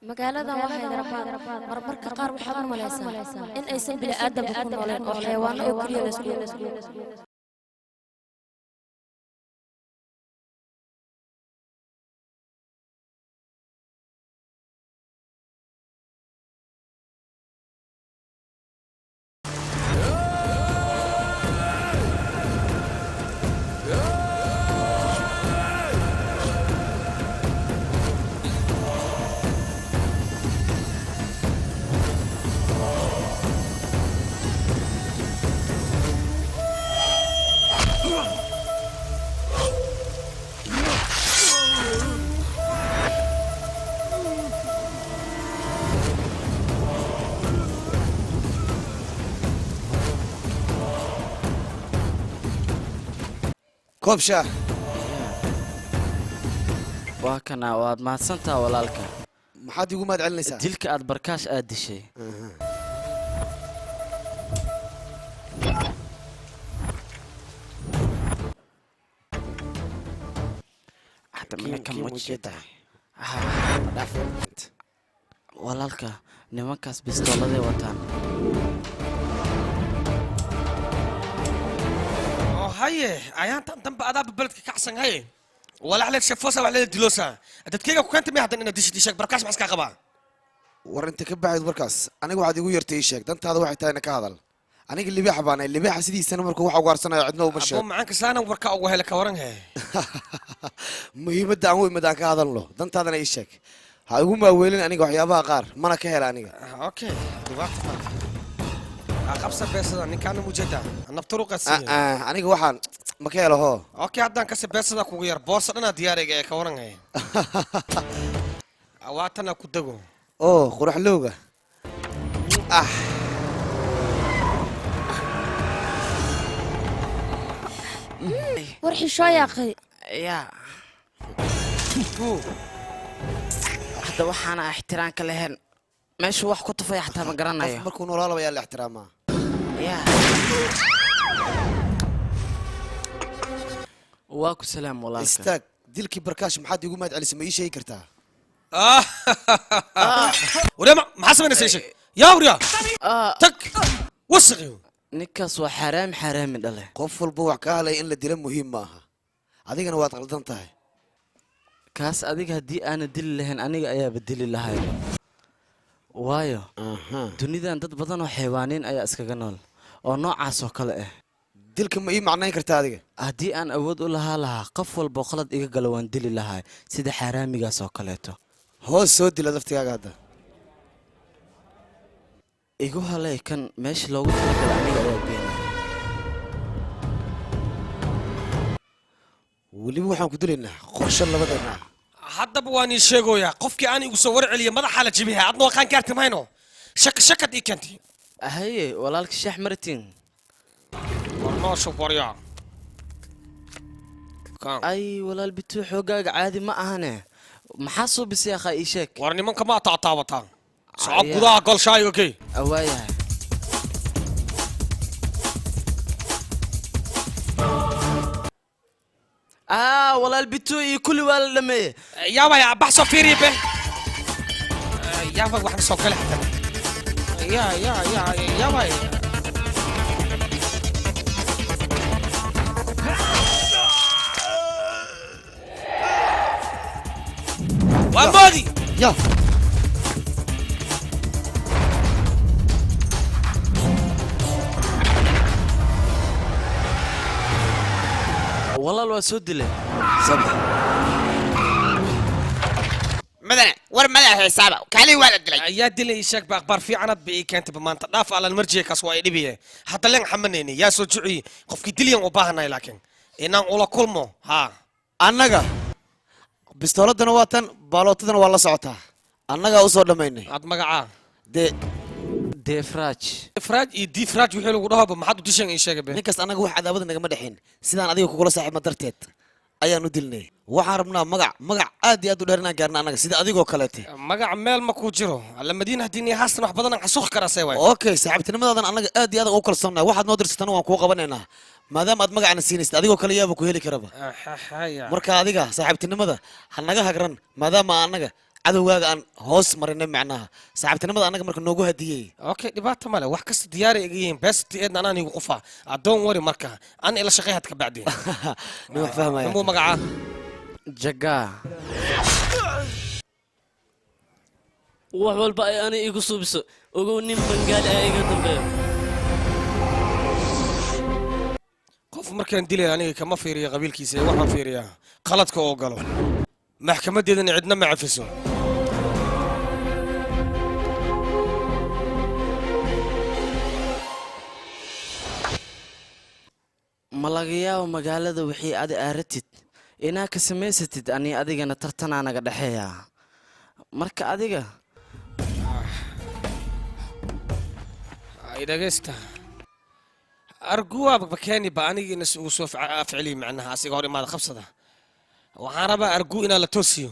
magaaladan waxay rabaan marmarka qaar waxaad u malaysaa in aysan bini aadam ku nooleen oo xayawaano oo kaliya la isku كوبشا واكنا واد ما سنتا ولالك ما حد يقول ما ادعي لسا ديلك اد بركاش اد دشي حتى من كم وجهته ولالك نمكاس بيستولدي وطن هاي عيان تم بأداب بلدك كحسن هاي ولا عليك شفوسة ولا عليك دلوسة أنت تكيجا كنت ما يحضن إنه ديشك بركاش مسكا قبا ورنت كبعد بركاس أنا قاعد يقول يرتيشك ده أنت هذا واحد تاني كهذا أنا اللي بيحب أنا اللي بيحب سيدي السنة مركو واحد وارسنا عندنا ومشي أبو معك سنة وبركا أوه لك ورنها مهم الدعوة مداك هذا له ده أنت هذا نيشك هاي هم أولين أنا قاعد يابا قار ما أنا كهلا أنا أوكي دلوقتي خمسة بس أنا كان موجودة أنا بطرق السير أنا واحد ما كهلا هو أوكي عدنا كسب بس ده كوير بوس أنا دياري كورنها أواتنا كدقو أوه خروح لوجا warxi soo yaaqay يا هذا وحنا احترام كلهن ماشي wax ku tufay xataa ma garanayo markuu noolaalo ayaa la ixtiraamaa يا واكو سلام والله استاك dilkii barkaash maxaad igu maad celisay ma ii sheegi kartaa وريا ما حسب أنا سيشك يا وريا تك وسقي ninkaas waa xaraami dhale qof walba wax ka halay in la dilo muhiim ma aha adigana waad qaldan tahay kaas adiga hadii aan dil lahayn aniga ayaa bedeli lahay waayo dunidan dad badan oo xayawaaniin ayaa iskaga nool oo noocaas oo kale ah dilka ma ii macnayn kartaa adiga hadii aan awood u lahaa qof walba qalad iga galo waan dili lahay sida xaraamigaas oo kaleeto hoos soo dila daftigaaga hadda igu halay kan meesha loogu talagalay aniga ayaa geeyay weliba waxaan ku dilaynaa qorshe labadeena hadda buwani sheego ya qofkii aan igu soo war celiyo madaxa la jibiha adna waxaan ka artimayno shakad ii keentay ahaye walaalka sheex martin warno soo bariya ay walaal bitu xoogaaga caadi ma ahane maxaa soo bisay akhay ii sheeg war nimanka ma taataabata صعب قضاء قال شاي اوكي اوايا والله البتوي كل والدمي يابا يا بحثوا فيري به يابا واحد سوق له حتى يا يابا وامبودي يا والله الواسود له صبح مدني ور مدح حسابه كالي والد لي يا دلي شك باخبار في عناد بي كانت بمانت داف على المرجي كاسوا دبيه حتى لين حمنيني يا سوجعي قفكي دليان u baahanay laakiin inaan ula kulmo ha annaga bistooladana waa tan baalootadana waa la socotaa annaga u soo dhameynay ad magaca ديفراج iyo difraaj wixii lagu dhaho maxaad u dishan in sheegay ninkaas annaga wax cadaabad nagama dhaxin sidaan adiga kugula saaxiibma darteed ayaan u dilnay waxaan rabnaa magac aad iyo aad u dheer inaan gaarna annaga sida adigoo kaleete magac meel ma ku jiro alla madiina hadii haastan wax badan aan xasuuq karasay way okay saaxiibtinimadadan annaga aad iyo aad ugu kalsoonahay waxaad noo dirsatana waan kuu qabanaynaa maadaama aad magacana siinaysid adigoo kale yaaba ku heli karaba marka adiga saaxiibtinimada ha naga hagran maadaama annaga cadowgaaga aan hoos marinay macnaha saaxiibtinimada annaga marka noogu hadiyey okay dhibaato male wax kasta diyaar ay yihiin besti eedna anaan igu qofa adoon wari marka aan ila shaqay had ka bacdeen nin wax fahmaya muu magaca jagaa wax walba ay ani igu suubiso ogow nin bangaali ah iga dambeeyo qof markaan dilay aniga kama fiiriyo qabiilkiisa ee waxaan fiiriyaa qaladka oo galo maxkamadeedana cidna ma cafiso ma laga yaabo magaalada wixii adi aaratid inaa ka samaysatid ani adigana tartanaa naga dhexeeya marka adiga ay dhageysta arguwa bakeeni ba anigiina uu soo afcili macnaha asiga hor imaada qabsada waxaan rabaa argu inaa la toosiyo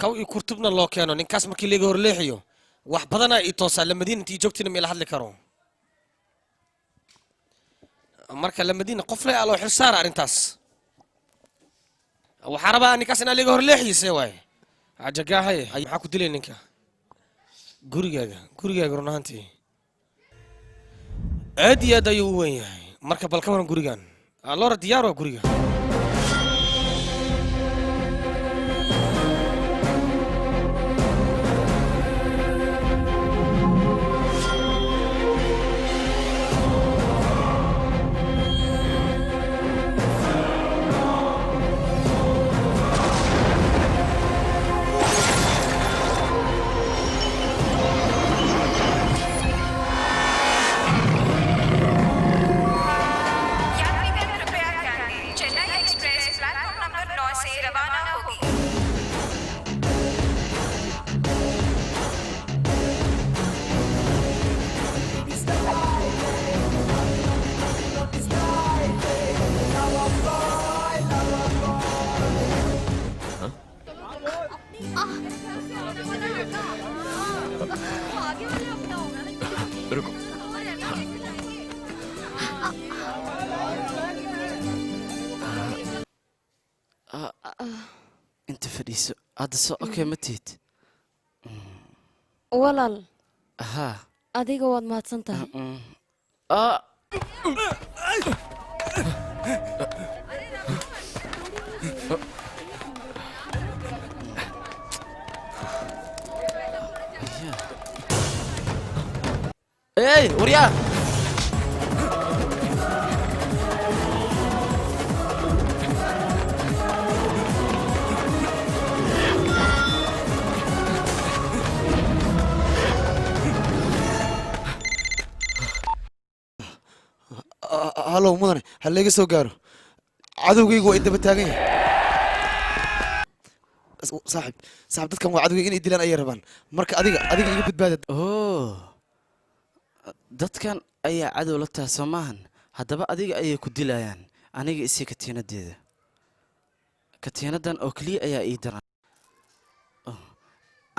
kaw ii kurtubna loo keeno ninkaas markii laga horleexiyo wax badanaa ii toosaa lamadiina intii joogtina meela hadli karo marka lamadiina qof le aloo xilsaara arrintaas waxaan rabaa ninkaas inaa laga horleexiyise waaye jagaahaye maxaa ku dilay ninka gurigaaga run ahaantii aad iyo aad ayuu u weyn yahay marka bal ka waran gurigan loora diyaar waa guriga inta fadhiiso hadda soo okay ma tihid walaal haa adiga waad mahadsan tahay hey waryaa halow mudane ha leega soo gaaro cadowgaygu waa idaba taagan yahay saaxib dadkan waa cadowgayga inay dilaan ayay rabaan marka adiga iga badbaada dadkan ayaa cadow la taha soo maahan haddaba adiga ayay ku dilayaan aniga isii katiinadeeda katiinadan oo keliya ayaa ii daran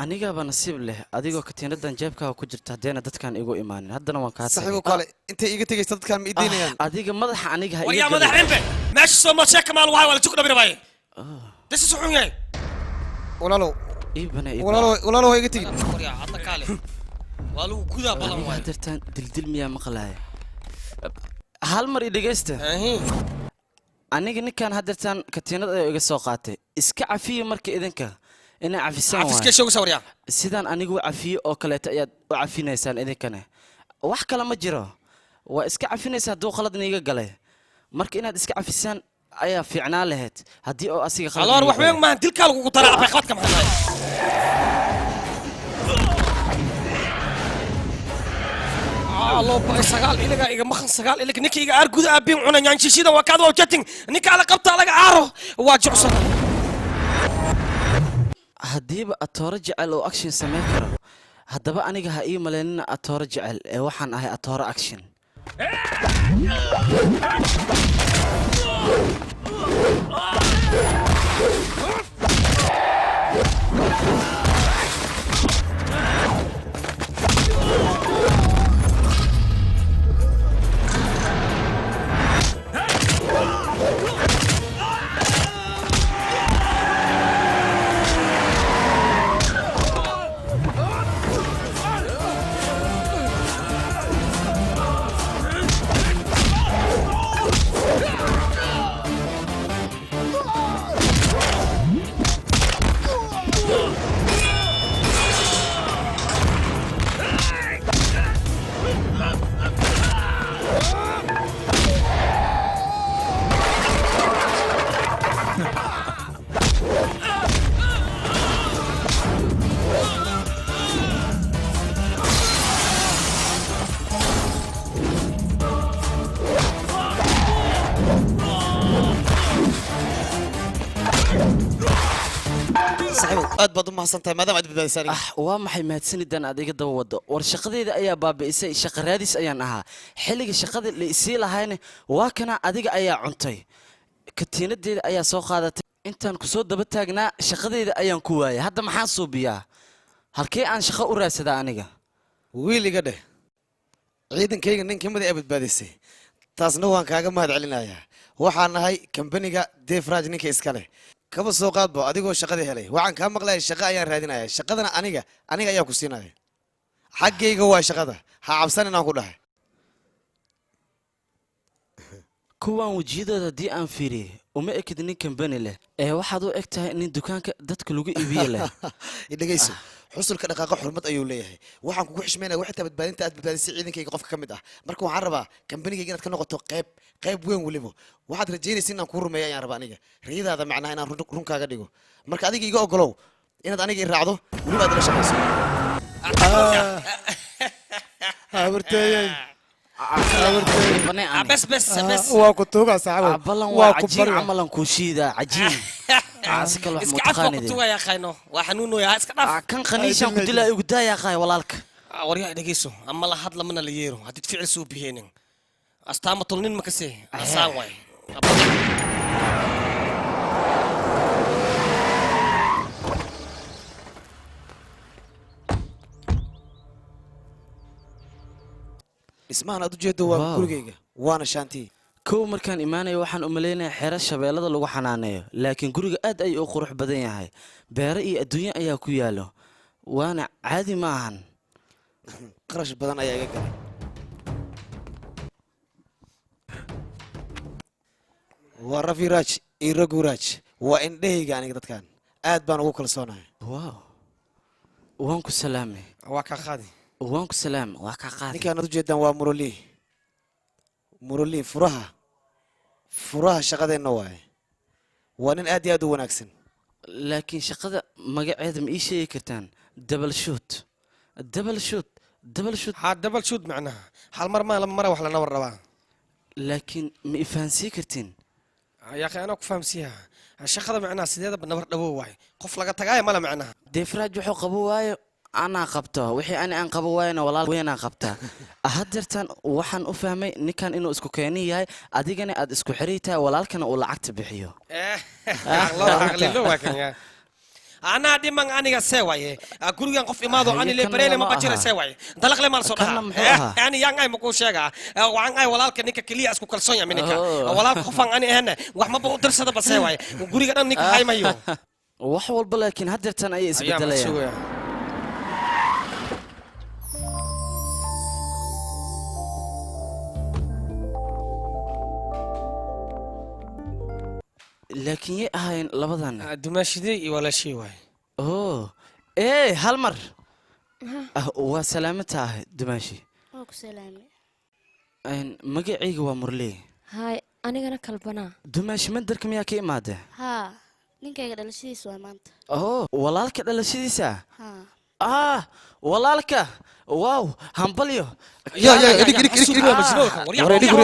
anigaaba nasiib leh adigoo katiinadan jeebkaaga ku jirta haddayna dadkan igu imaanin haddana waan kaa saaxiibo kale intay iga tegaysa dadkan ma idiinayaan adiga madaxa aniga ha waryaa madax dhimbe meesha soo ma sheeka maal waxa wala jugna birabaye dasi suxun yahay walaalow walaalow iga tegin waryaa hadda kaale waa lagu gudaa balan waay hadartaan dildil miyaa maqlaaya hal mar i dhegeysta aniga ninkan hadartaan katiinad ayuu iga soo qaatay iska cafiya marka idinka inaa cafisaan waay sidaan anigu u cafiye oo kaleeto ayaad u cafinaysaan idinkana wax kale ma jiro waa iska cafinaysa hadduu qaladna iga galay marka inaad iska cafisaan ayaa fiicnaa lahayd haddii oo asiga qalad wax weyn maahan dilkaa lagugu daraa abay qaladka maxay الله باي سقال إلك إيجا مخن سقال إلك نك إيجا أرجود أبين عنا يعني شيء ده وكذا وجتين نك على قبضة على عاره واجع صار haddiiba atooro jecel oo action samayn karo haddaba aniga ha ii malaynina atooro jecel ee waxaan ahay atooro action aad baad u mahadsantahay maadaama aad badbaadisay aniga waa maxay mahadsanidaan aad iga daba wado war shaqadeeda ayaa baabi'isay shaqa raadis ayaan ahaa xilliga shaqada la isii lahayna waa kana adiga ayaa cuntay katiinadeeda ayaa soo qaadatay intaan ku soo daba taagnaa shaqadeeda ayaan ku waayay hadda maxaan suubiyaa halkee aan shaqo u raadsadaa aniga wiil iga dheh ciidankayga nin kamid ee badbaadisay taasna waan kaaga mahad celinayaa waxaan nahay kambaniga defraj ninka iska leh kaba soo qaadbo adigoo shaqadii helay waxaan kaa maqlayay shaqo ayaan raadinaya shaqadana aniga ayaa ku siinaya xaggayga waa shaqada ha cabsan inaan ku dhahay kuwaan wejiyadooda haddii aan fiiriyey uma ekid nin kambani leh ee waxaad u eg tahay nin dukaanka dadka lagu iibiye leh dhegayso xusulka dhaqaaqa xurmad ayuu leeyahay waxaan kugu xishmeynaya waxay badbaadinta aad badbaadisay ciidankayga qofka ka mid ah marka waxaan rabaa kambanigayga inaad ka noqoto qayb weyn weliba waxaad rajaynaysa inaan kuu rumeeyo ayaan rabaa aniga riyadaada macnaha inaan runkaaga dhigo marka adiga iga ogolow inaad aniga i raacdo weliba aad ila shaqayso بس waa ku tuugaa saxaabo balan waa cajiin camalan kuu shiidaa cajiin askal wax اسك عفوا mutaqaanide كنتوا يا خاينو وحنونو يا اسك داف kan qaniishan ku dilaa igu daaya qaay walaalka وريا دغيسو اما لا حد لمنا لييرو هدي تفعل سو بيهينين استاما طولنين مكسي اسان واي ismahan aad u jeedo waa gurigayga waana shaantii kow markaan imaanayo waxaan u maleynayaa xero shabeellada lagu xanaaneeyo laakiin guriga aad ayuu u qurux badan yahay beero iyo adduunyo ayaa ku yaalo waana caadi ma ahan qarash badan ayaa iga galay waa rafi raaj iyo ragu raaj waa indhahayga aniga dadkan aad baan ugu kalsoonahay waaw waan ku salaamay waa ka qaadi waan ku salaam waa ka qaadi ninkaan aad u jeedaan waa muroli furaha shaqadeenna waaye waa nin aad iyo aad u wanaagsan laakiin shaqada magaceeda ma ii sheegi kartaan double shoot ها دبل شود معناها حال مره لما مره وحلا نور ربا laakiin ma ifaansii kartiin يا اخي انا كفهم سيها الشخص معناها سيده بنور دبو واي قف لغا تغاي مالا معناها defraaj wuxuu qabo waayo anaa qabto wixii aan qabo waayona walaal weynaa qabtaa haddeertan waxaan u fahmay ninkan inuu isku keeni yahay adigana aad isku xiriirtaa walaalkana uu lacagta bixiyo الله عقلي لو كان يا انا دي من انيغا سيواي غوريغان قف امادو اني لي بريله ما بجيره سيواي دلق لي مال سودا يعني يان اي مكو شيغا وان اي ولالك نيكا كليا اسكو كلسون يا منيكا ولالك قفان اني اهنا wax ma buu dirsada ba seeway guriga dhan ninka haymayo wax walba laakiin haddeertan ayay isbedelayaan laakiin yay ahayn labadan dumaashidii iyo walaashii waay hal mar waa salaamata ahay dumaashi waa ku salaamay magacayga waa murlee haay anigana kalbanaa dumaashi mandarka miyaa ka imaadee haa ninkayga dhalashadiisa waa maanta walaalka dhalashadiisa walaalka waaw hambalyo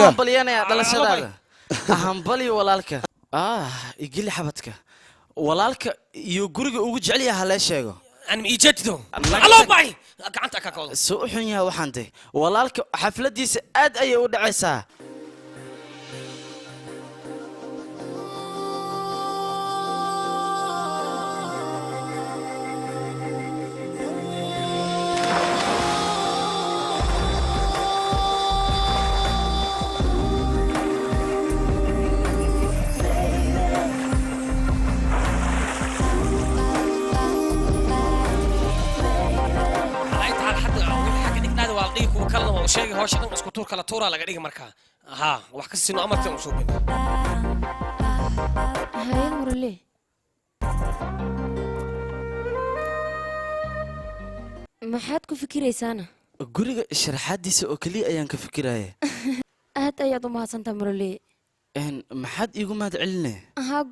hambalyanaya dhalashadaada hambalyo walaalka igili xabadka walaalka iyo guriga ugu jecel yahay halee sheego aan ma ijeetido aloo bay gacanta ka koodo soo xun yahay waxaan de walaalka xafladiisa aad ayay u dhacaysaa sheegay hawsha dhan isku tuur kala tuura laga dhigi markaa wax ka siino amarka u suubin haye murle maxaad ku fikiraysaana guriga sharaxaadiisa oo kaliya ayaan ka fikiraya aad ayaad u mahadsantaa murle maxaad iigu mahad celine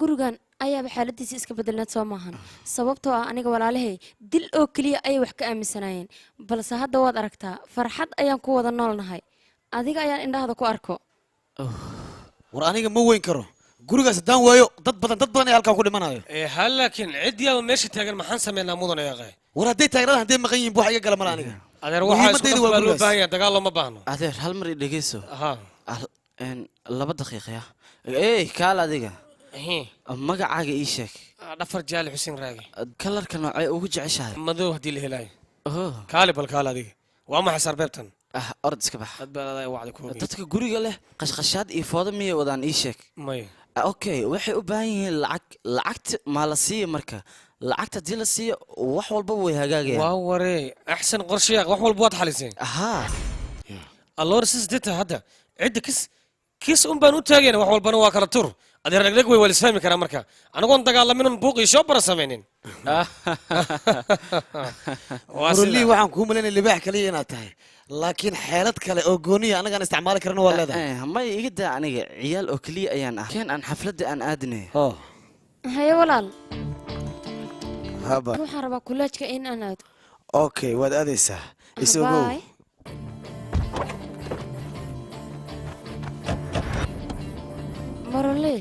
gurigan ayaaba xaaladiisa iska bedelnaad soo maahan sababtoo ah aniga walaalahay dil oo keliya ayay wax ka aaminsanaayeen balse hadda waad aragtaa farxad ayaan ku wada noolnahay adiga ayaan indhahada ku arko war aniga ma weyn karo gurigaas haddaan waayo dad badan ayaa halkaa ku dhimanayo hal laakiin cidiyaaba meesha taagan maxaan sameynaa mudan eeqay war hadday taagnadaan hadday maqan yihiin wax iga gala mala aniga adeer waxaa isku muhiimadayda waa dhafbaa loo gurigaas. baahan yahay dagaal looma baahno adeer hal mar i dhegeyso ha laba daqiiqa ya ey kaal adiga Ahi. magacaaga ii sheeg dhafar jaali xuseen raagi kalarka noocee ugu jeceshahay madow haddii la helaayo oh kaali bal kaal adiga waa maxay sarbeebtan orod iska bax dad baan adaa wacdi ku ogey dadka guriga leh qashqashaad iyo foodo miyay wadaan ii sheeg may okay waxay u baahan yihiin lacagta maa la siiya marka lacagta haddii la siiyo wax walba way hagaagayaan waa waree axsan qorshayaaq wax walba waad xaliseen haa alloor sis dita hadda cidda kis un baan u taagayna wax walbana waa kala tur adeer dhegdheg way waa lisfahmi karaa marka anigoon dagaalaminun buuq iyo shoobara samaynin murulii waxaan kuu malaynaya libaax kaliya inaad tahay laakiin xeelad kale oo gooniya anagaan isticmaali karana waa leedahay may iga daa aniga ciyaal oo keliya ayaan ah keen aan xafladda aan aadinay haye walaal haba waxaan rabaa kuleejka in aan aado okay waad aadaysaa isogow Bye. marole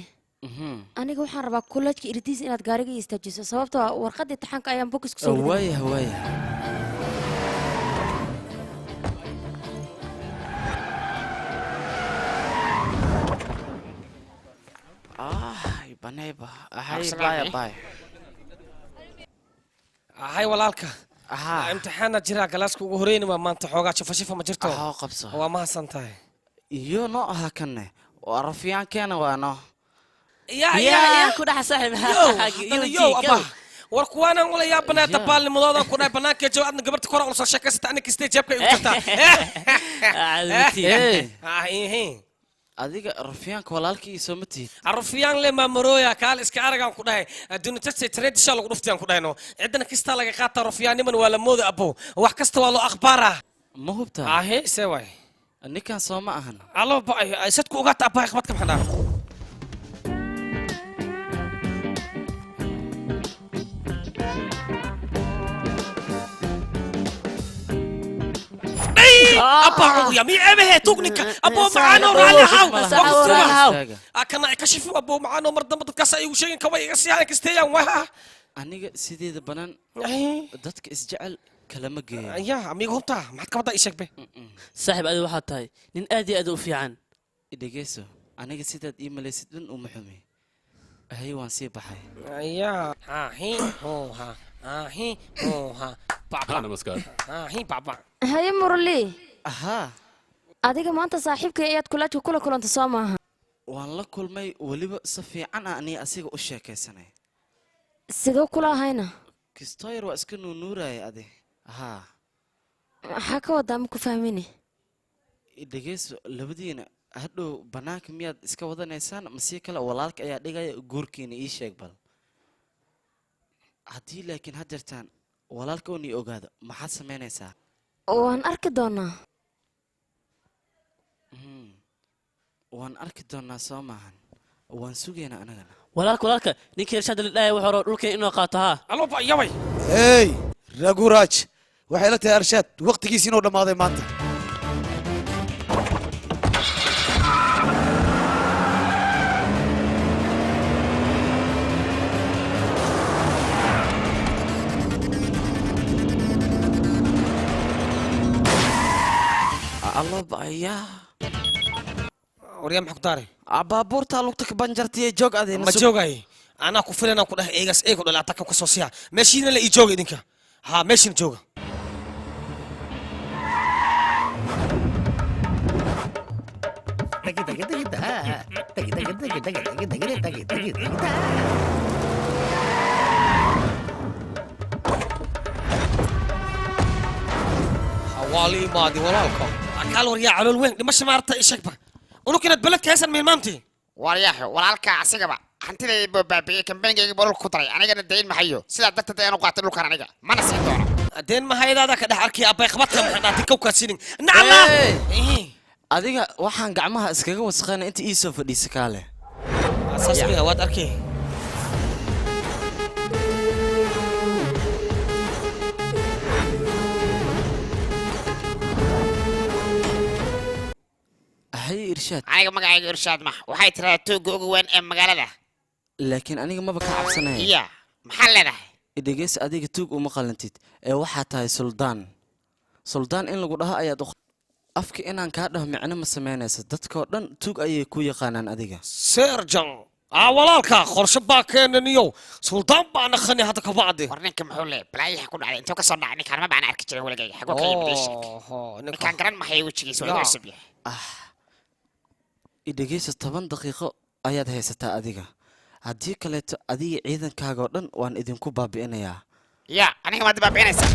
aniga waxaan rabaa kuleejka irdiis inaad gaariga ii istaajiso sababtoo ah warqadii taxanka ayaan bokis kusoo riday waaya waaya banayba ahay baya baya ahay walaalka ahaa imtixaana jiraa galaaska ugu horeyni waa maanta xoogaa shifashifa ma jirto ahoo qabso waa mahadsan tahay iyo noo ahaa kanne waa rafyaankeena waano yaa ku dhaxa saaxiib yo abba war kuwaanaan wala yaa banaata baalnimadoodan ku dhahay banaanka joog adna gabarta kora ula soo sheekaysata anna kistee jeebka igu jirtaa adiga rafyaanka walaalkii soo ma tihid arufyaan le maamarooya kaal iska aragaan ku dhahay adduunyatase tradisha lagu dhuftayaan ku dhahayno ciddana kistaa laga qaata rufyaanniman waa la mooda abow wax kasta waa loo akhbaara ma hubtaa ahe see waay ninkan soo ma ahan allo sadku ogaata abbahay qabadka maxaa dhaha أبا يا مي أبه توقنك أبو معانو رالي هاو أكنا كشف أبو معانو مرضى مضد كاسا يوشين كوي يسيا كستيا وها aniga sideeda banaan dadka isjecel kalama geeyo يا أمي قلتها ما حد كبدا إيشك به saaxiib adiga waxaad tahay nin aad iyo aad u fiican dhegeyso aniga sidaad ii malaysid dhan uma xumi ahay waan sii baxay يا ها هي هو ها ها هي هو ها بابا namaskar ها هي بابا haye murali ahaa adiga maanta saaxiibkay ayaad kuleejka kula kulanta soo maaha waan la kulmay weliba si fiican ah aniga asiga u sheekaysanay sidoo kula ahayna kistoyer waa iska nuunuuraya adi haa maxaa ka wadaa ma ku fahmini dhegeyso labadiina hadhow bannaanka miyaad iska wadanaysaan masii kale walaalka ayaa dhigaya guurkiina ii sheeg bal haddii laakiin had jirtaan walaalka un ii ogaado maxaad samaynaysaa waan arki doonaa waan arki doonaa soo maahan waan sugaynaa anagana walaalka ninkii irshaad la dhahay wuxuu rabaa dhulkeen inuu qaato haa ألو با يا وي hey raguraaj waxay la tahay arshaad waqtigiisi inuu dhammaaday maanta allo baya وريا محك داري baabuurtaa lugta ka banjartiye joog adi ما جوجاي أنا كفر أنا كده إيجاس إيه كده لا تكلم كسوسيا ماشيين لا يجوج إنك ها ماشيين جوجا حوالي ماضي وراكم أكل وريا على الوين مش مارتا إيشك با ولو كانت بلد كيسن من مامتي waryaxo walaalka asigaba hantidayda buu baabi'iyey kambanigayga bolol ku daray anigana dayn mahayo sidaa darteed ayaan u qaatay dhulkan aniga mana siin doono دين ما هي ذاك ده أركي أبي خبطك محنا تكوك سنين نعم إيه adiga waxaan gacmaha iskaga wasaqayna inta ii soo fadhiisa kaale أساس بيها واد أركي ahay irshaad aniga magacayga irshaad ma waxay tiraa tooga ugu weyn ee magaalada laakiin aniga maba ka cabsanaya iya maxaa leedahay idhageys adiga tuug uma qalantid ee waxaa tahay suldaan in lagu dhaho ayaad afka inaan kaa dhaho micno ma samaynaysa dadkoo dhan tuug ayay ku yaqaanaan adiga serjan walaalka qorshe baa keenaniyo suldaan baana khani hadda ka bacdi war ninka muxuu leeyahay balaayaha ku dhacday intuu ka soo dhacay ninkaan ma baan arki jiray waligayga xagoo ka yimid sheeg ninkaan garan maxay wejigiisa waa igu cusub yahay idhageysa 10 daqiiqo ayaad haysataa adiga haddii kaleeto adiga ciidankaagoo dhan waan idinku baabi'inayaa ya aniga maad baabi'inaysaa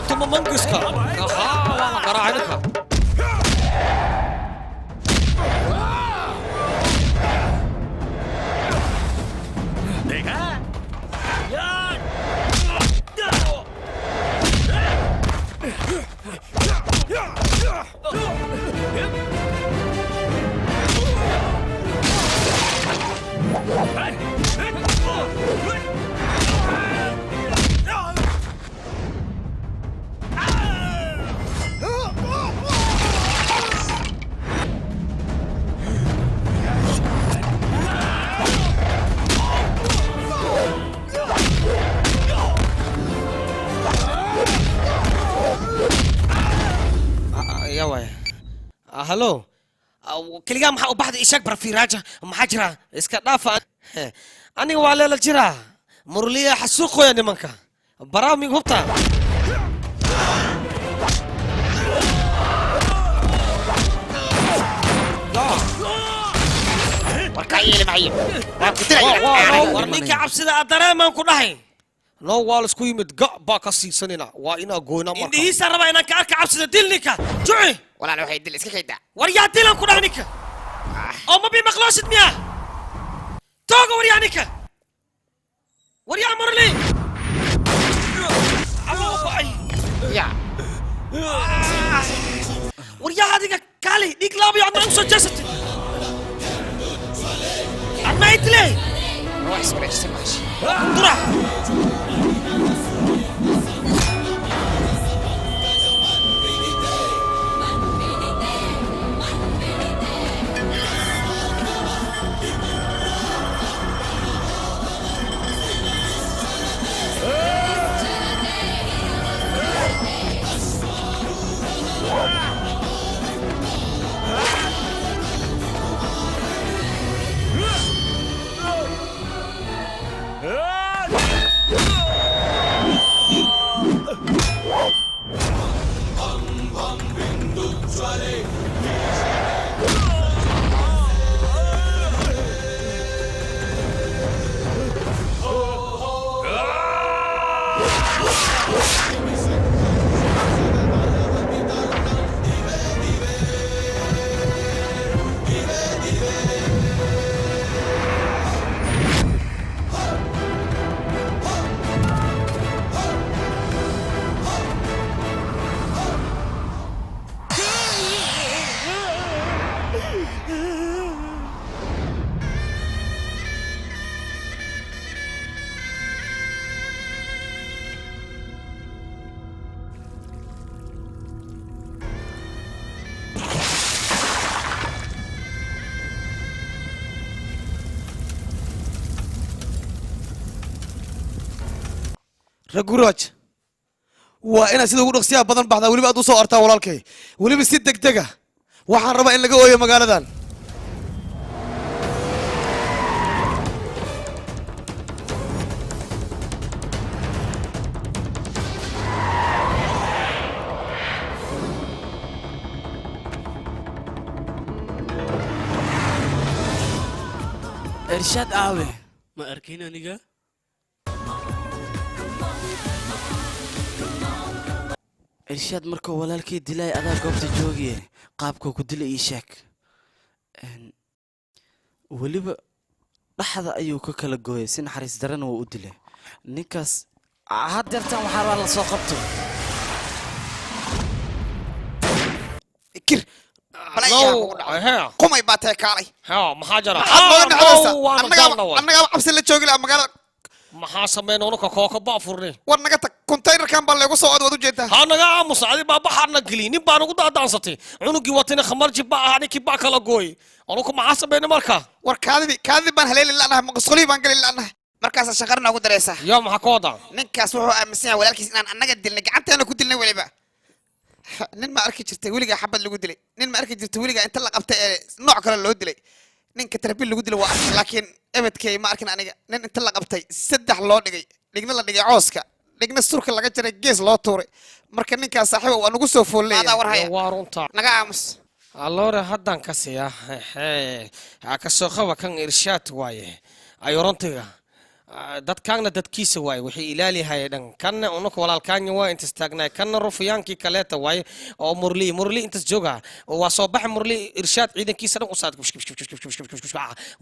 tuma mangiska waa la garaacay ninka هلو كليا محا وبعد إيشك برفي راجع محاجرة إسكت دافع أنا وعلى الجرا مرلية حسوقه يا نمانكا برامي غبطة warkaayele maxay warninka cabsida aad dareemaan ku dhahay noo waa la isku yimid ga' baa ka siisanina waa inaa goyna marka indhihiisa raba inaan ka arka cabsida dil ninka juci walaal waxay dil iska kayda war yaa dilan ku dhahay ninka oo ma bi maqloosid miya tooga war yaa ninka war yaa marli ya war yaa adiga kaali dhig laabayo adna usoo jeesatay adna idley روح اسمع اسمع طرح raguraaj waa inaad sida ugu dhaqsiyaha badan baxdaa weliba aad u soo artaa walaalkay weliba si degdega waxaan rabaa in laga ooyo magaaladan irshaad aawe ما أركين أنيقا irshaad markuu walaalkii dilay adaa goobta joogiye qaabkuu ku dilay ii sheeg weliba dhaxda ayuu ka kala gooyay si naxariis darana wuu u dilay ninkaas haddeertan waxaa baa la soo qabto kir bala No, iyaa kugu dhacay ها qumay baa tee kaalay ها maxaa jira maxaad nooga dhexdaysaa waanu jaalna way annagaa cabsi la joogi lahaa magaalada maxaa sameynaa unuka kooka baa furnay war naga tag containerkan baa leegu soo waad ujeedaa ha naga aamusa adi baa baxaarna geliy nin baan ugu daadaansatay cunugii watina khamarji baa ahaa ninkii baa kala gooy anuku maxaa sameynay marka war kaadidii baan haleeli la'nahay maqasqolihii baan gali la'nahay markaasaa shaqar noogu daraysaa yaa maxaa ka wadaa ninkaas wuxuu aaminsan yahay walaalkiis inaan annaga dilnay gacanteena ku dilnay weliba nin ma arki jirtay weligaa xabad lagu dilay nin ma arki jirtay weligaa inta la qabtay ee nooc kale loo dilay ninka tarbiil lagu dilay waa arki laakiin ebedkay ma arkin aniga nin inta la qabtay 3 loo dhigay dhigna la dhigay cooska dhigna surka laga jaray gees loo tuuray marka ninkaas saaxiibo waa nagu soo foolay adaa war haya waa runta naga aamus alloore haddaan ka siiya ha ka soo qaba kan irshaad waaye ayorontiga dadkaagna dadkiisa waaye waxay ilaalihay dhan kanna unuka walaalkaanya waa intas taagnaay kanna rufyaankii kaleeta waaye oo murli intas jooga waa soo baxa murli irshaad ciidankiisa dhan usaad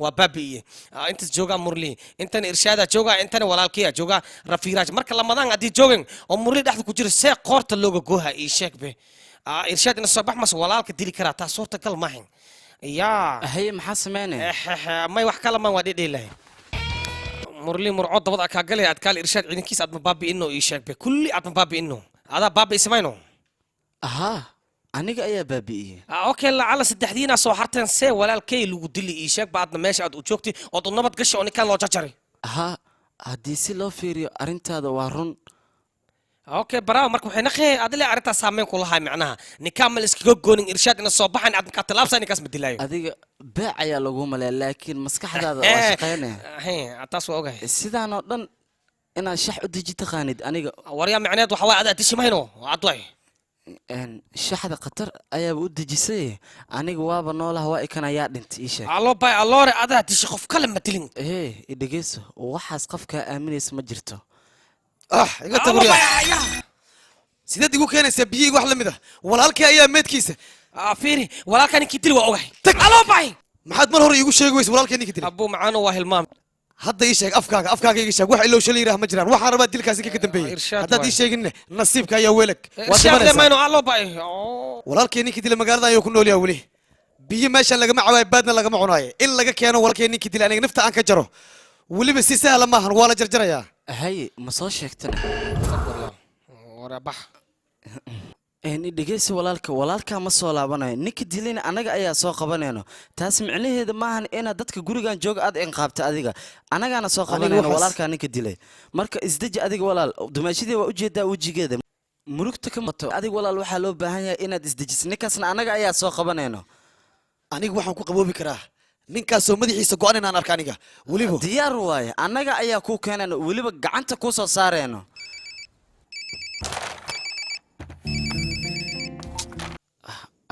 waa baabi'iye intas jooga murli intana irshaada jooga intana walaalkiya jooga rafiiraaj marka lamadaan haddii joogan oo murli dhexda ku jira see qoorta looga gooha ii sheeg be irshaad ina soo bax mas walaalka dili karaa taa suurtagal maahan yaa haye maxaa sameynaya may wax kala maan waa dhedheelahay murli murcood dabada kaa galaya aad kaal irshaad ciidankiisa aad ma baabi'ino ii sheegbe kulli aad ma baabi'ino adaa baabi'isamayno ahaa aniga ayaa baabi'iyey okay lacala saddexdiina soo harteen see walaalkay lagu dili ii sheeg ba aadna meesha aad u joogtay ood u nabad gashay oo ninkaan loo jarjaray ahaa haddii si loo fiiriyo arrintaada waa run okay bravo marka waxay naqee adile arrintaas saameyn ku lahay macnaha ninkaan ma la iskaga goonin irshaad ina soo baxayn aad markaa tilaabsa ninkaas ma dilaayo adiga beec ayaa lagu maleeya laakiin maskaxdaada waa shaqaynaya taas waa ogahay sidaan oo dhan inaad shax u deji taqaanid aniga waryaa macneed waxa waa adaa dishi mayno cadway shaxda khatar ayaaba u dejisay aniga waaba noolaha waa ikan ayaa dhintay ii sheeg allo bay alloore adaa dishi qof kale ma dilin idhegeyso waxaas qofkaa aaminaysa ma jirto iga taguriya sideed igu keenaysaa biyihii wax la mid ah walaalkii ayaa meedkiisa fiiri walaalkaa ninkii dili waa ogahay tag allo bay maxaad mar hore iigu sheegi weysa walaalkii ninkii dili abuu macaano waa hilmaam hadda ii sheeg afkaaga iga sheeg wax illow shalay yiraah ma jiraan waxaan rabaa dilkaasi ka dambeeyey haddaad ii sheeginne nasiibka ayaa weelag waad dhimanaysaa allo bay walaalkii ninkii dila magaalada ayuu ku nool yahay weli biyo meeshan lagama cawaayo baadna lagama cunaayo in laga keeno walaalkii ninkii dila aniga nafta aan ka jaro weliba si sahla maahan waa la jarjarayaa haye ma soo sheegtana dhegeysi walaalkaa ma soo laabanayo ninka dilina anaga ayaa soo qabanayno taas micnaheeda maahan inaad dadka gurigan jooga aad inqaabta adiga anagaana soo qabanayno walaalkaa ninka dilay marka isdeji adiga walaal dumaashadii waa ujeedaa wejigeeda murugta ka mato adiga walaal waxaa loo baahan yahay inaad isdejiso ninkaasna anaga ayaa soo qabanayno aniga waxaan ku qaboobi karaa ninkaasoo madaxiisa go-an inaan arka aniga weliba diyaar waaye annaga ayaa kuu keenayno weliba gacanta kuu soo saarayno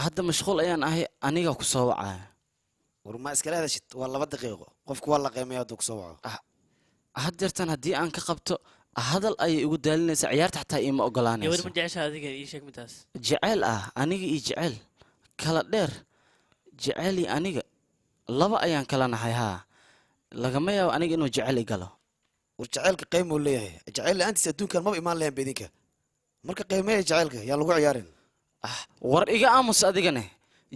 hadda mashquul ayaan ahay aniga ku soo wacaya war ma iskala hadashid waa 2 daqiiqo qofku waa la qiimeeyaa hadduu ku soo waco haddeertan haddii aan ka qabto hadal ayay igu daalinaysaa ciyaarta xataa iima ogolaanayso war ma jecesha adiga ii sheeg midaas jecel aniga iyo jecel kala dheer jecel iyo aniga laba ayaan kala nahay lagama yaabo aniga inuu jecel i galo war jaceylka qiimo leeyahay jecel la'aantiis adduunkan maba imaan lahayn beedinka marka qiimeeya jaceylka yaa lagu ciyaarin war iga aamus adigane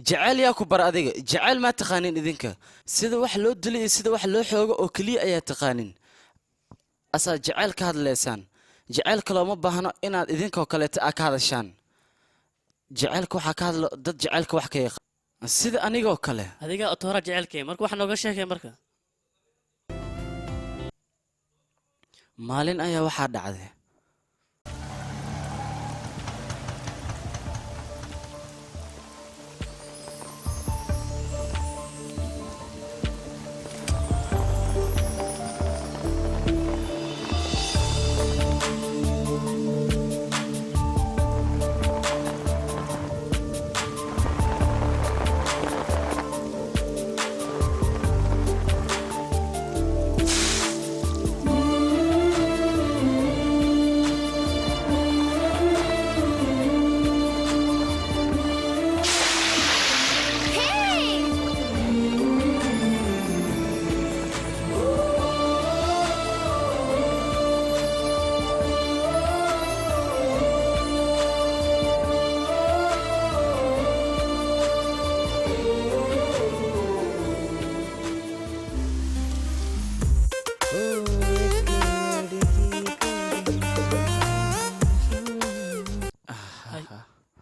jecel yaa ku bar adiga jecel maa taqaanin idinka sida wax loo dilo iyo sida wax loo xoogo oo keliya ayaa taqaanin asaa jecel ka hadlaysaan jecelka looma baahno inaad idinkoo kaleeta ka hadashaan jecelka waxaa ka hadlo dad jecelka wax ka yaqaan sida anigoo kale adiga otoora jecelkay marka wax nooga sheegay marka maalin ayaa waxaa dhacday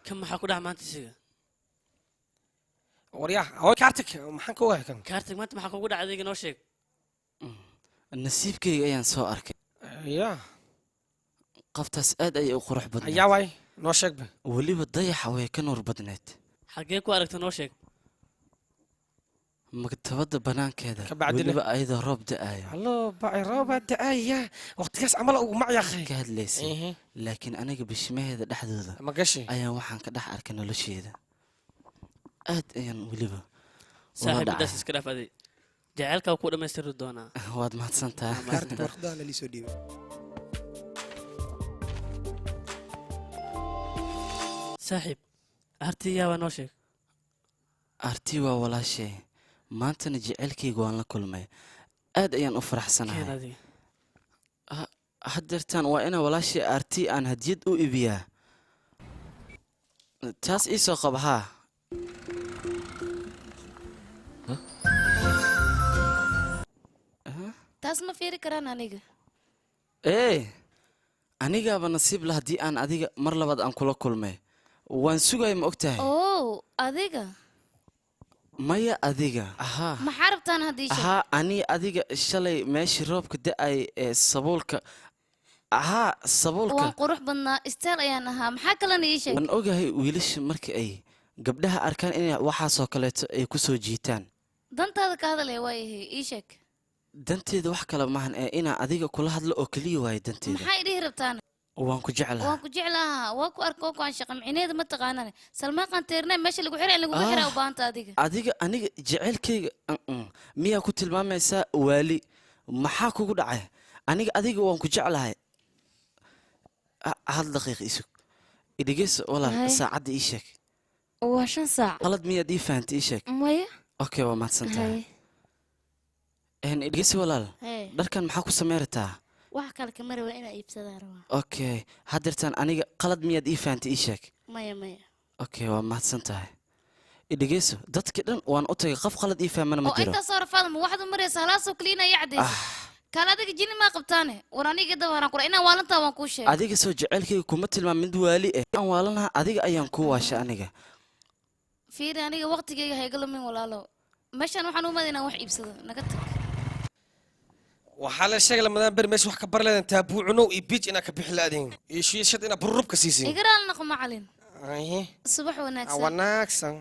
kan maxaa ku dhaca maanta isiga waryaa hooy kaartig maxaan ka wahay kan kaartig maanta maxaa kugu dhacay adiga noo sheeg nasiibkayga ayaan soo arkay yaa qoftaas aad ayay u qurux badnayd ayaa waay noo sheegba weliba dayaxa way ka nuur badnayd xaggee ku aragta noo sheeg maktabadda banaankeeda Kabacdina? weliba ayadoo roob da'ayo hallo bacay rooba da'aya waqtigaas camal ugu macyaaqay ka hadlaysay laakiin aniga bishimaheeda dhexdooda ma gashi ayaan waxaan ka dhex arkay nolosheeda aad ayaan weliba saaxiib midaas iska dhaaf aday jaceylkaa ku dhammaystiri doonaa waad mahadsantahay kaarta warqadaana liisoo dhiibay saaxiib artiyaa waa noo sheeg artii waa walaashay maantana jecelkayga waan la kulmay aad ayaan u keen faraxsanahay adiga haddeertaan waa inaa walaashay artii aan hadiyad u iibiyaa taas ii soo qaba haa taas ma fiiri karaan aniga anigaaba nasiib la haddii aan adiga mar labaad aan kula kulmay waan sugaya ma og tahay oo adiga maya adiga ahaa maxaa rabtaan haddii sheeg ahaa ani adiga shalay meeshii roobka da'ay ee sabuulka ahaa sabuulka waan qurux badnaa isteel ayaan ahaa maxaa kalena ii sheeg waan ogahay wiilasha marka ay gabdhaha arkaan inay waxaasoo kaleeto ay ku soo jiitaan dantaada ka hadalaya waayahay ii sheeg danteeda wax kale maahan ee inaa adiga kula hadlo oo keliya waayo danteeda maxaa idhihi rabtaan waan ku jeclaha waan ku jeclahaa waa ku arko oo kuaan shaqa micineeda ma taqaanane salmaaqaan teernay meesha lagu xiray in lagugu xiraa u baahanta adiga adiga aniga jecelkayga miyaa ku tilmaamaysaa waali maxaa kugu dhacay aniga adiga waan ku jeclahay hal daqiiq isug idhegeyso walaal Hay. saacadda ii sheeg waa 5 saac qalad miyaad ii fahantay ii sheeg maya okay waa mahadsantahay idhegeyso walaal hee dharkan maxaa ku sameerataa wax kale kama raba inaa iibsadaan rabaa okay haddeertaan aniga qalad miyaad ii fahantay ii sheeg maya maya okay waa mahadsan tahay idhegeyso dadkii dhan waan u tagay qof qalad ii fahmana ma oo jiro intaasoo rafaad ma waxaad u maraysa halaasoo kaliya inaa ii cadaysa kaale adiga jini maa qabtaane war aniga dabaaraan qura inaan waalantaa waan kuu sheegay adiga soo jecelkayga kuma tilmaam mid waali eh aan waalanaha adiga ayaan ku waasha aniga fiiri aniga waqtigeyga hayga lumin walaalo meeshaan waxaan u maday inaan wax iibsado naga tag waxaa la sheegay lamadaan beri meesha wax ka bar leedan taabuucunow iyo biij inaa ka bixi laadin iyo shiishad inaa bururubka siisin igaraal naqo macalin subax wanaagsan wanaagsan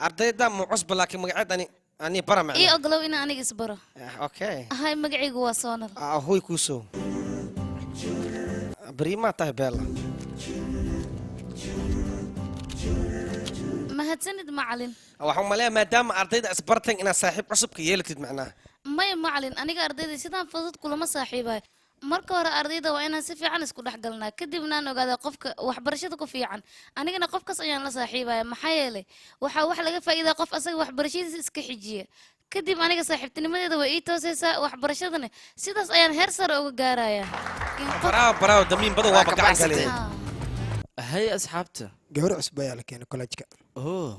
ardayda mu cusba laakiin magaceed ani bara ii macna ogolow inaan aniga isbaro okay ahay magacaygu waa soonal ahoy kuusoo berimaa tahay beela mahadsanid macalin waxaan maleeyaa maadaama ardayda isbartan inaad saaxiib cusubka yeelatid macnaha maya macalin aniga ardayda sidaan fudud kulama saaxiibayo marka hore ardayda waa inaan si fiican isku dhex galnaa kadibna aan ogaada qofka waxbarashada ku fiican anigana qofkaas ayaan la saaxiibaya maxaa yeelay waxaa wax laga faa'iidaa qof asaga waxbarashadiisa iska xijiya kadib aniga saaxiibtinimadeeda way ii toosaysaa waxbarashadana sidaas ayaan heer sare uga gaarayaa baraawo damiin badan waa gacan galee hay asxaabta gabar cusub ayaa la keenay kollejka oo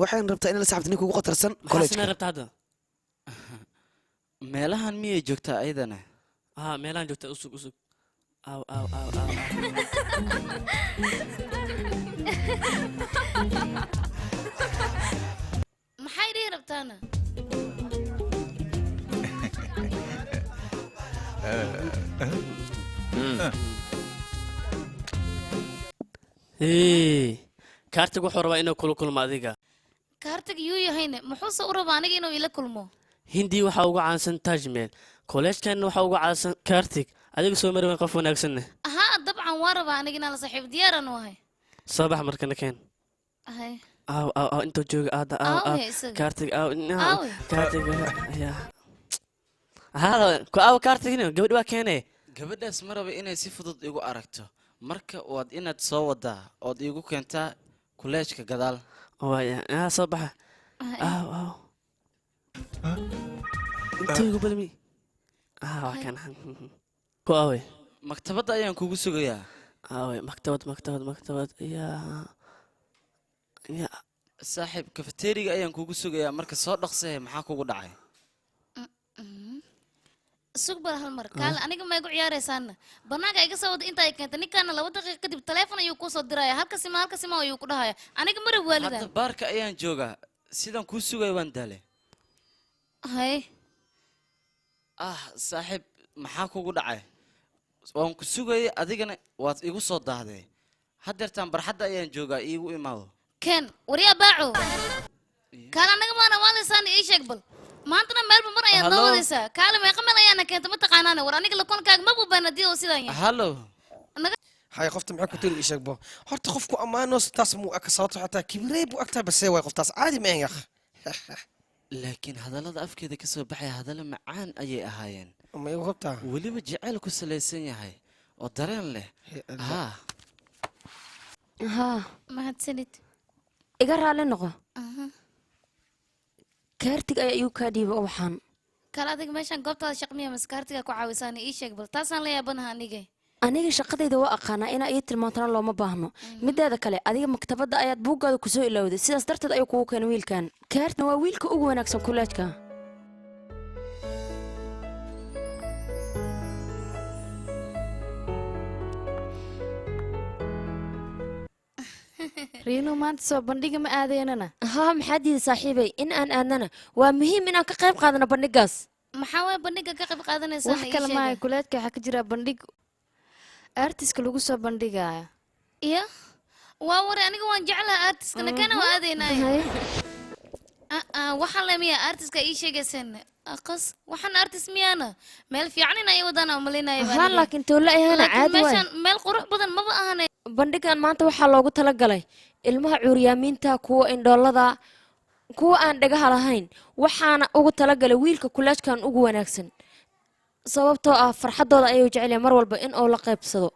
waxaan rabtaa in la saxabta ninka ugu qatarsan maxaa college sameen rabta hadda meelahan miyay joogtaa ayadana ها ميلان جوتا أسوق أسوق أو maxay dhihi rabtaana إيه كارتك وحور ربا إنه كل ما ذيك kaartag yuu yahayne muxuuse u rabaa aniga inuu ila kulmo هندي وحا ugu caansan tajmeel kolleejkan waxa ugu caansan kaartig adiga soo mari qof wanaagsan haa dabcan waa rabaa aniga inaan la saaxiib diyaaran u ahay soo bax markana keen ahay aw inta jooga aada aw Aaway isaga. kaartig Aaway. kaartig ya haa ku aw kaartigina gabadh waa keenay gabadhaas ma raba inay si fudud igu aragto marka waad inaad soo wadaa ood igu keentaa kuleejka gadaal waaya soo baxa aw inta ugu balmi waa kan ku aaway maktabadda ayaan kugu sugayaa aaway maktabad ya saaxiib kafeteriga ayaan kugu sugayaa marka soo dhaqsahe maxaa kugu dhacay sug bar hal mar kaal aniga ma igu ciyaaraysaana banaaga iga soo wada inta ay keentay ninkaana 2 daqiiqo kadib telefoon ayuu ku soo diraya halkaasi ma ayuu ku dhahaya aniga mar waalida hadda baarka ayaan joogaa sidan kuu sugay waan daale hay saaxiib maxaa kugu dhacay waan ku sugayay adigana waad igu soo daahday haddeertaan barxadda ayaan joogaa iigu imaado ken wariya baaco kaal anaga maana waalisaana ii sheeg bal maantana meelba mar ayaad noo wadaysaa kaale meeqa meel ayaana keenta ma taqaanaane war aniga lakoonkaaga ma buubaan haddii oo sidaan yahay hallo هاي قفت معك كتير إيش أكبر هرت خفكو أمانوس تاسمو أكسرت حتى كبري بو أكتر بس هو قفت عادي ما يخ laakiin hadallada afkeeda ka soo baxaya hadallo macaan ayay ahaayeen ما يغبطها weliba jacayl ku salaysan yahay oo dareen leh haa haa mahadsanid iga raali noqo kaartig ayaa igu kaa dhiiba waxaan kaal adiga meeshaan goobtaada shaqmiya maskaartiga ku caawisaana ii sheeg bal taasaan la yaabanaha aniga shaqadayda waa aqaanaa inaa ii tilmaantana looma baahno mideeda kale adiga maktabadda ayaad buuggaada kusoo ilowday sidaas darteed ayuu kugu keenay wiilkan kaartna waa wiilka ugu wanaagsan kuleejka riino maanta soo bandhiga ma aadaynana haa maxaa diiday saaxiibay in aan aadnana waa muhiim inaan ka qayb qaadano bandhigaas maxaa waay bandhiga ka qayb qaadanaysaa wax kale maaha kuleedka waxaa ka jira bandhig artiska lagu soo bandhigaya iyo waa ware aniga waan jeclaha artiskana kana waa aadaynaayo waxaan lemiya artiska ii sheegayseen aqas waxaan artist miyaana meel fiican in ay wadaan umalinaya haa laakiin toolla ayaana caadi waay meel qurux badan maba ahanay bandhigan maanta waxaa loogu talagalay ilmaha cuuryaamiinta kuwa indhoolada kuwa aan dhagaha lahayn waxaana ugu talagalay wiilka kuleejkan ugu wanaagsan sababtoo ah farxadooda ayuu jecel yahay mar walba in uu la qaybsado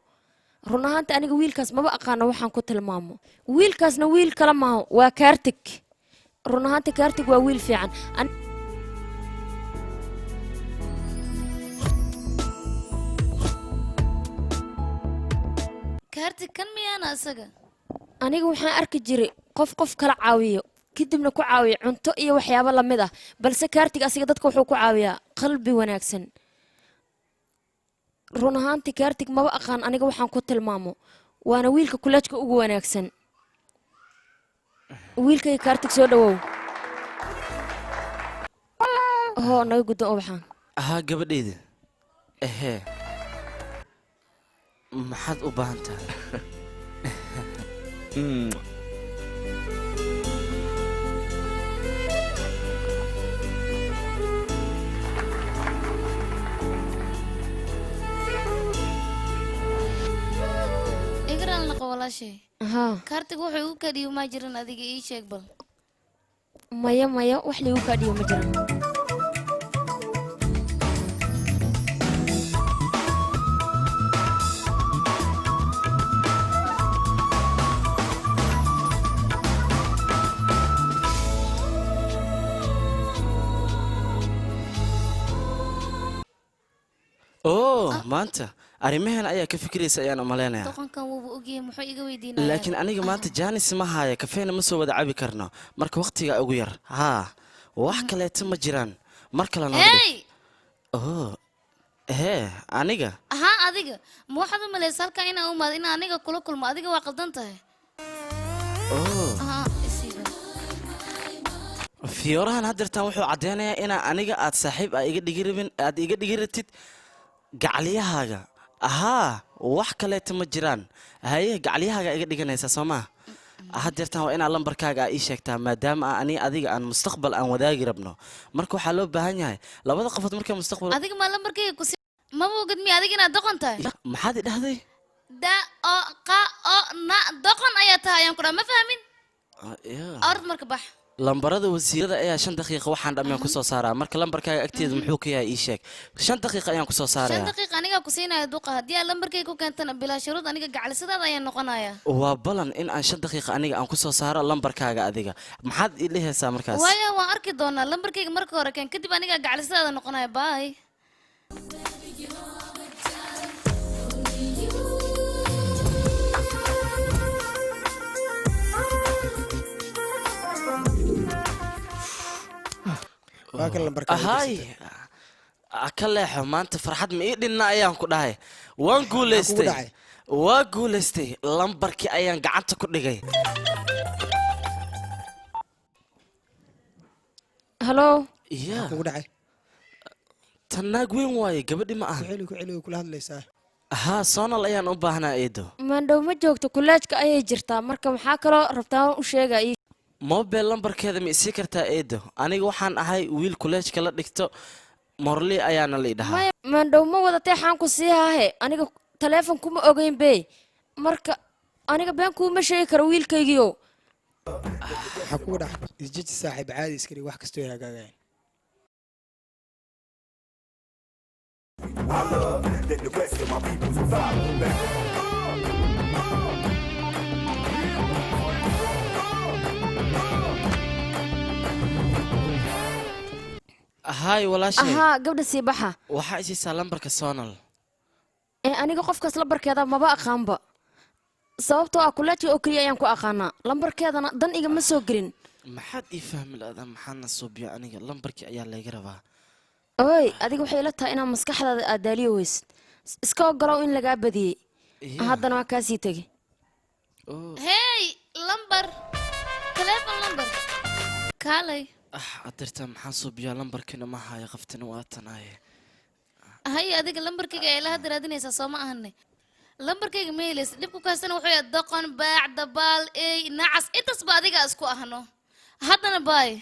run ahaanta aniga wiilkaas maba aqaano waxaan ku tilmaamo wiilkaasna wiil kale maaho waa kaartig run ahaanta kaartig waa wiil fiican kaartig kan miyaana isaga aniga waxaan arki jiray qof kala caawiyo kadibna ku caawiya cunto iyo waxyaabo lamid ah balse kaartig asiga dadka wuxuu ku caawiyaa qalbi wanaagsan run ahaantii kaartig maba aqaan aniga waxaan ku tilmaamo waana wiilka kuleejka ugu wanaagsan wiilkay kaartig soo dhawow hoo naga guddo oo waxaan haa gabadhayda ehee maxaad u baahan tahay kaartig wuxuu igu kadhiyo ma jiran adiga ii sheeg bal maya wax liigu kadhiyo ma jiran maanta arrimahan ayaa ka fikiraysa ayaan umaleynaya doqonkan wuuba ogyahay muxuu iga weydiinaya laakiin aniga maanta jaanis ma haya kafeena ma soo wada cabi karno marka waqtiga ugu yar haa wax kaleeto ma jiraan mar kale aniga haa adiga ma waxaad u malaysa halkan inaan umaado in aniga kula kulmo adiga waa qaldan tahay fiyoorahan haddeertaan wuxuu caddeynayaa inaa aniga aad saaxiib aad iga dhigi ratid gacaliyahaaga ahaa wax kaleeto ma jiraan haye gacalyahaaga iga dhiganaysaa soo maa haddeertaan waa inaad lambarkaaga ii sheegtaa maadaama adiga aan mustaqbal aan wadaagi rabno marka waxaa loo baahan yahay labada qofood markay mustaqbal adiga maa lambarkayga kusi maba ogid miya adiga inaad doqon tahay maxaad i dhahday doqon ayaa tahay ayaan ku dhaa ma fahmin ord marka bax lambarada wasiirada ayaa 5 daqiiqo waxaan dhammaan ku soo saaraa marka lambarkaaga agteeda muxuu ka yahay ii sheeg 5 daqiiqo ayaan ku soo saaraya 5 daqiiqo aniga ku siinayo duqa hadii aad lambarkayga ku keentana bilaa shuruud aniga gacalsidaada ayaan noqonayaa waa balan in aan 5 daqiiqo aniga aan ku soo saaro lambarkaaga adiga maxaad ii leehaysaa markaas waayo waan arki doonaa lambarkayga marka hore keen kadib aniga gacalsidaada noqonaya bye ka leexo maanta farxad ma ii dhinna ayaan ku dhahay waan guulaystay dhacay? waa guulaystay lambarkii ayaan gacanta ku dhigay halo ya kugu dhacay tan naag weyn waaye gabadhi ma aha ku celi kula hadlaysaa haa soonal ayaan u baahnaa eedo maandhow ma joogto kuleejka ayay jirtaa marka maxaa kaloo rabtaa u sheega mobile lambarkeeda ma isii kartaa eedo aniga waxaan ahay wiil kuleejka la dhigto morli ayaana la idhahaa maya maandhow ma wadatee xaanku sii haahe aniga taleefon kuma ogeyn be marka aniga been kuuma sheegi karo wiilkaygiio waxaa kugu dhacay isjeji saaxiib caadi iskari wax kastoo hagaagayan haay walaashay ahaa gabdha sii baxa waxaa isiisaa lambarka soonal aniga qofkaas lambarkeeda maba aqaanba sababtoo ah kuleejka oo keliya ayaan ku aqaanaa lambarkeedana dan igama soo gelin maxaad ii fahmi la-daa maxaadna suubiya aniga lambarkii ayaa layga rabaa oy adiga waxay ila tahay inaad maskaxdaada aad daaliyo weysid iska ogolow in lagaa badiyey haddana waa kaasii tegey hey lambar taleefon lambar kaalay adirta maxaan suubiyaa lambarkiina ma haya qaftina waa tanaaye hay adiga lambarkayga ay la hadda raadinaysaa soo ma ahane lambarkayga ma helaysa dhibku kaastana wuxuu yahay doqon baac dabaal ey nacas intaasba adiga isku ahno haddana baay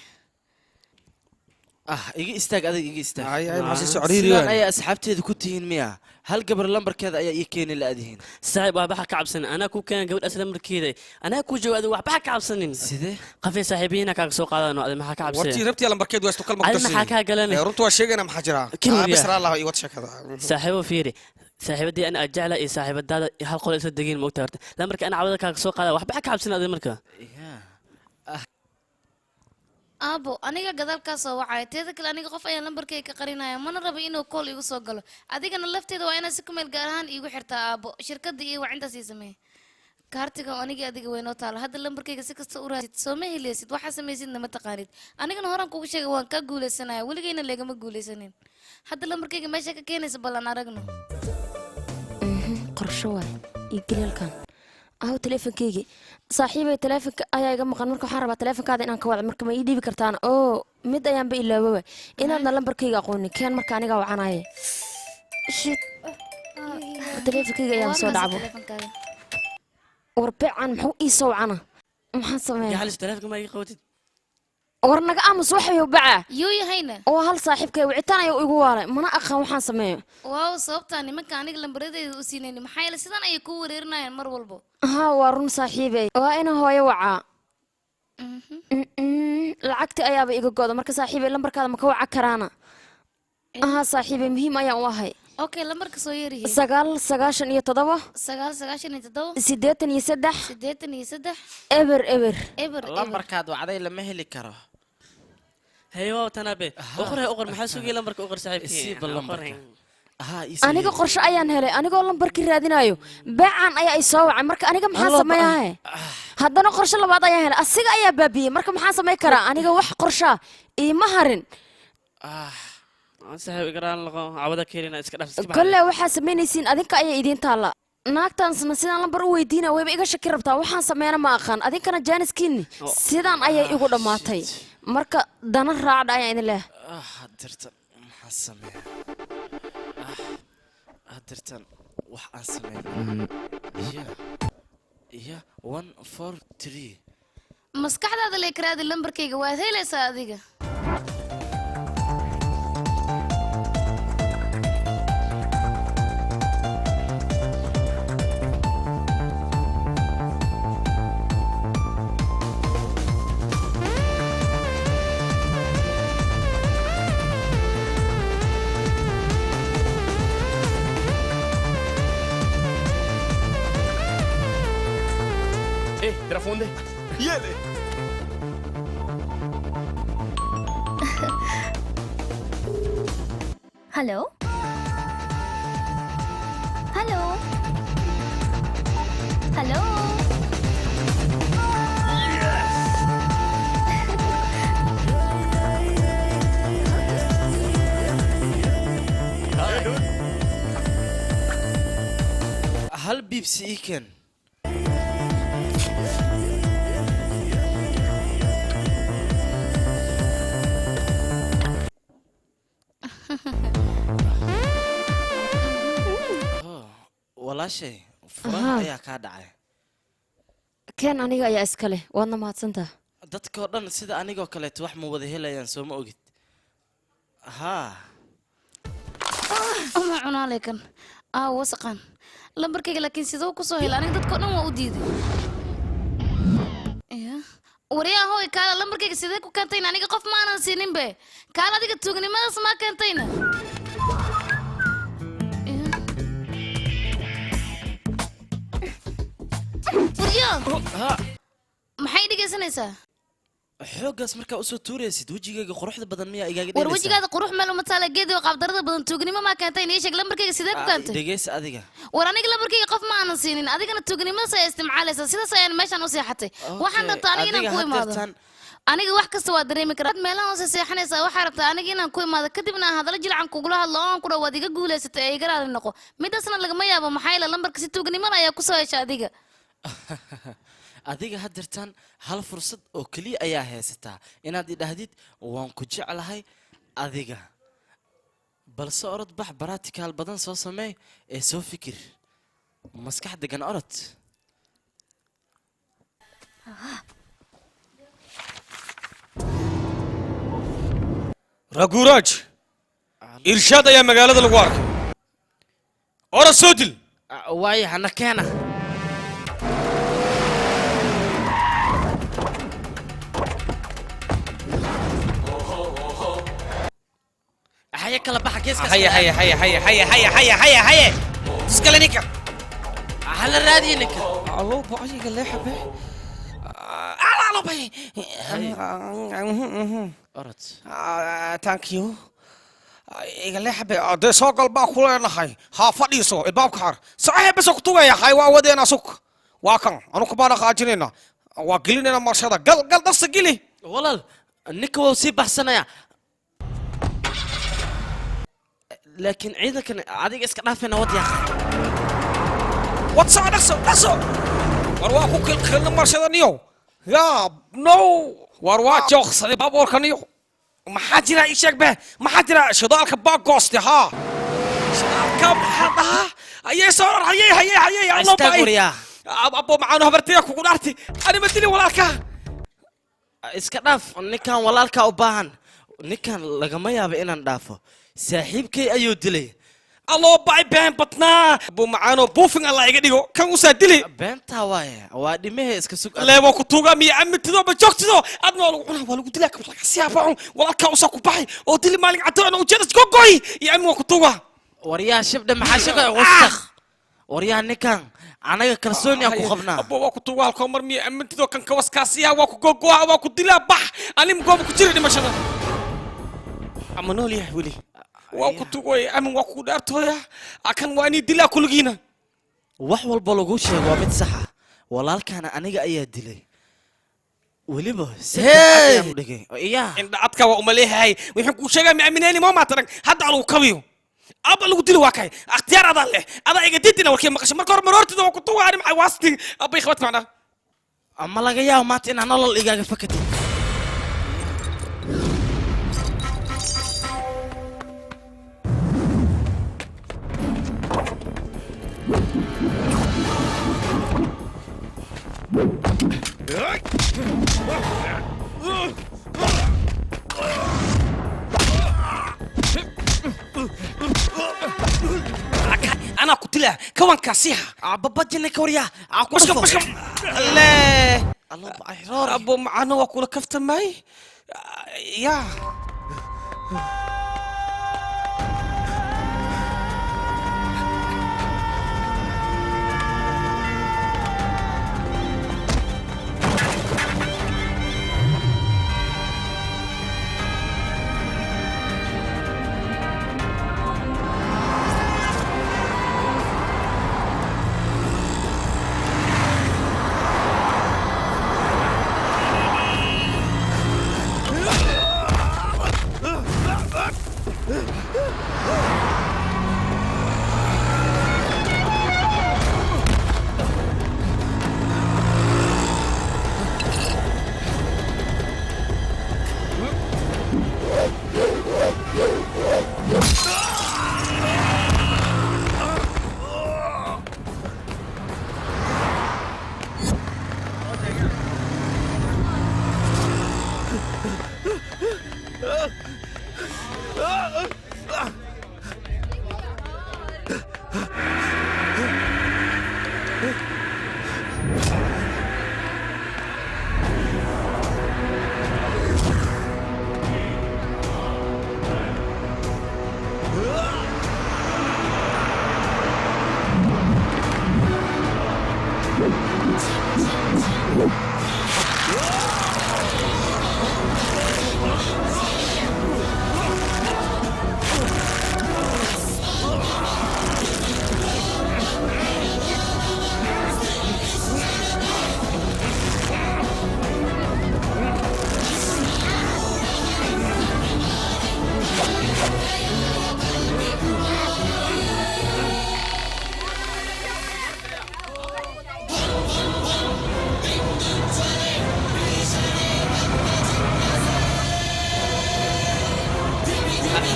iga istaag adiga iga istaag ay maxaa soo cariiri sidaan ayaa asxaabteeda ku tihiin miya hal gabar lambarkeeda ayaa ii keeni la-adihiin saaxiib waxba ha ka cabsanin anaa ku keenan gabadhaas lambarkeeda anaa ku jooga adiga waxba ha ka cabsanin sidee qafay saaxiibiyiina kaaga soo qaadano adi maxaa ka wartii cabsaya rabtii lambarkeed waa istu kalma adi maxaa kaa galanay runtu waa sheegayna maxaa jira Keliya. bisra allah iyo wad sheekada saaxiibo fiiri saaxiibadii ana ajecla iyo saaxiibadaada hal qol isla degeen moogta horta lambarka ana cawada kaaga soo qaada waxba ha ka cabsanin adi marka aabo aniga gadaalkaa soo wacaya teeda kale aniga qof ayaan lambarkayga ka qarinaya mana rabo inuu kool igu soo galo adigana lafteeda waa inaad si ku meel gaar ahaan iigu xirtaa aabo shirkadda iyo wacintaas ii sameeye kaartiga oo aniga adiga weynoo taalo hadda lambarkayga si kasta u raadsid soo ma heleysid waxaa samaysidna ma taqaanid anigana horaan kugu sheegay waan kaa guuleysanaya weligayna leegama guuleysanin hadda lambarkayga meesha ka keenaysa ballan aragno qorsho waay iyo galaalkan aw taleefankeygii saaxiibay taleefanka ayaa iga maqan marka waxaan rabaa taleefankaada inaan ka wada marka ma ii dhiibi kartaana oo mid ayaanba ilaaboba inaadna lambarkayga aqoonin keen marka anigaa wacanaye shit taleefankeyga ayaan soo dhacbo warbeecan muxuu ii soo wacana maxaan sameeya gaxalis taleefanka ma iga qabatid war naga aamus waxay baca yuu yahayna oo hal saaxiibkay wicitaan ayaa igu waalay mana aqaan waxaan sameeyo waaw sababtaa nimanka aniga lambaradeyda u siinayni maxaa yeele sidan ayay kuu wareerinayaan mar walbo haa waa run saaxiibey waa ina hooyo wacaa lacagti ayaaba iga go'da marka saaxiibey lambarkaada maka waca karaana haa saaxiibey muhiim ayaan u ahay okay lambarka soo yeeriye 997 997 83 eber eber lambarkaad wacday lama heli karo hey waaw tanabe uqor maxaa sugay lambarka uqor saaxiibkii Isii bal lambarka. aniga qorshe ayaan helay anigoo lambarkii raadinayo beecan ayaa i soo wacay marka aniga maxaan sameeyahay haddana qorshe labaad ayaan helay asiga ayaa baabiyey marka maxaan samayn karaa aniga wax qorshaa iima harin saaxiib igraan laqo cawada keelina iska dhaf kolle waxaa samaynaysiin adinka ayaa idiin taalla naagtaasna sidaan lambar u weydiina wayba iga shaki rabtaa waxaan sameeyna ma aqaan adinkana jaaniskiinni sidaan ayay igu dhammaatay marka dana raacdha ayaan idin leehay hadirtan maxaa sameeya hadirtan wax aan sameeya ya 143 maskaxdaada lee karaadi lambarkayga waad helaysaa adiga Trafonde. Yele. Hello. Hello. Hello. bibsi ii keen walaashay furaha Ahaa. ayaa kaa dhacay keen aniga ayaa iska leh waadna mahadsantaha dadkoo dhan sida anigoo kaleeto wax ma wada helayaan soo ma ogid haa ama cunaale kan wasaqan lambarkayga laakiin sidoo ku soo hela aniga dadkoo dhan waa u diiday waryaa hooy kaala lambarkayga sidee ku keentayna aniga qof ma aanan siinin be kaala adiga tuugnimadaas maa keentayna waryaa maxay dhegaysanaysaa xooggaas markaa usoo tuuraysid wejigayga quruxda badan miyaa igaaga war wejigaada qurux meel uma taala geedi oo qaabdarada badan tuugnimo maa keentay nii sheeg lambarkayga sidee ku keentay dhegaysa adiga war aniga lambarkayga qof ma aanan siinin adigana tuugnimadaas ayaa isticmaalaysaa sidaas ayaan meeshaan u seexatay waxaan rabtaa aniga inaan ku imaado aniga wax kasta waa dareemi karaa meelahan hoose seexanaysaa waxaa rabtaa aniga inaan ku imaado kadibna aan hadallo jilcan kugula hadlo oo aan ku dhawaad iga guulaysatay ee iga raali noqo midaasna lagama yaabo maxaa yeele lambarka si tuugnimada ayaa ku soo hesha adiga adiga haddeertaan hal fursad oo keliya ayaa haysataa inaad idhaahdid waan ku jeclahay adiga balse orod bax baraticaal badan soo sameey ee soo fikir maskax degan orod raguraaj irshaad ayaa magaalada lagu arkay orod soo dil waayo hana keena هيا كلا بحا كيس هيا هيا هيا هيا هيا هيا هيا هيا هيا تسكلي نيكا على الراديو نيكا الله بعيق اللي حبه الله بي أرد ثانك يو اللي حبه ده سوق الباب كله نحي ها فديسو الباب كار صحيح بس كتوه يا حي وودينا سوق واكن أنا كبارا خاجنينا وقلنا مرشدا قل نفس قلي والله نيكا وسيب بحسنا لكن عيدا كان عادي اسك دافنا ود يا اخي واتسا دسو warwaa ku kilkilna marshadaniyo yaa no warwaa jooqsaday baabuurkaniyo maxaa jira ii sheeg be maxaa jira shidaalka baa gooste haa shidaalka maxaa dhahaa ayay soo rar hayay allah استغفر abo macaan habartaya kugu dhaarti ani ma dili walaalka iska dhaaf ninkan walaalka u baahan ninkan lagama yaabo inaan dhaafo saaxiibkay ayuu dilay الله باي بين بطنا ابو معانو بوفين الله يقديو كان وسادلي بنتا واي وادمه اسك سوق لا ما كنتوغا مي امتدو بجوجتدو ادنا ولا قلت لك سيابون ولا كاوسا كباي او دلي مالك عتو انا وجدت كوكوي يا امي كنتوغا وريا شبده محاشقه وسخ وريا نكان anaga kalsooni aan ku qabnaa abo waa ku tuwaal ko mar mi amtido kan ka waskaasiya waa ku gogoa waa ku dilaa bax anim goob ku jira dhimashada ama nool yahay wali waa ku tugoy amin waa ku dhaartooya akan waa inii dilaa kulgiina wax walba lagu sheego waa mid sax ah walaalkana aniga ayaa dilay waliba ayaan dhigay iya inda adka waa uma leeyahay wixii ku sheegay ma aaminayni ma taran hadda lagu kabiyo aba lagu dili waa kay ikhtiyaar adaa leh adaa iga didina warkii maqasho marka hore marortida waa ku tuwaani maxay waasti abay khabat macna ama laga yaabo maanta inaan nolol igaaga fakatay أنا قلت لها كمان كاسيها بابجني كوريا مش لا الله بأحرار أبو معنا وأقول كفت معي يا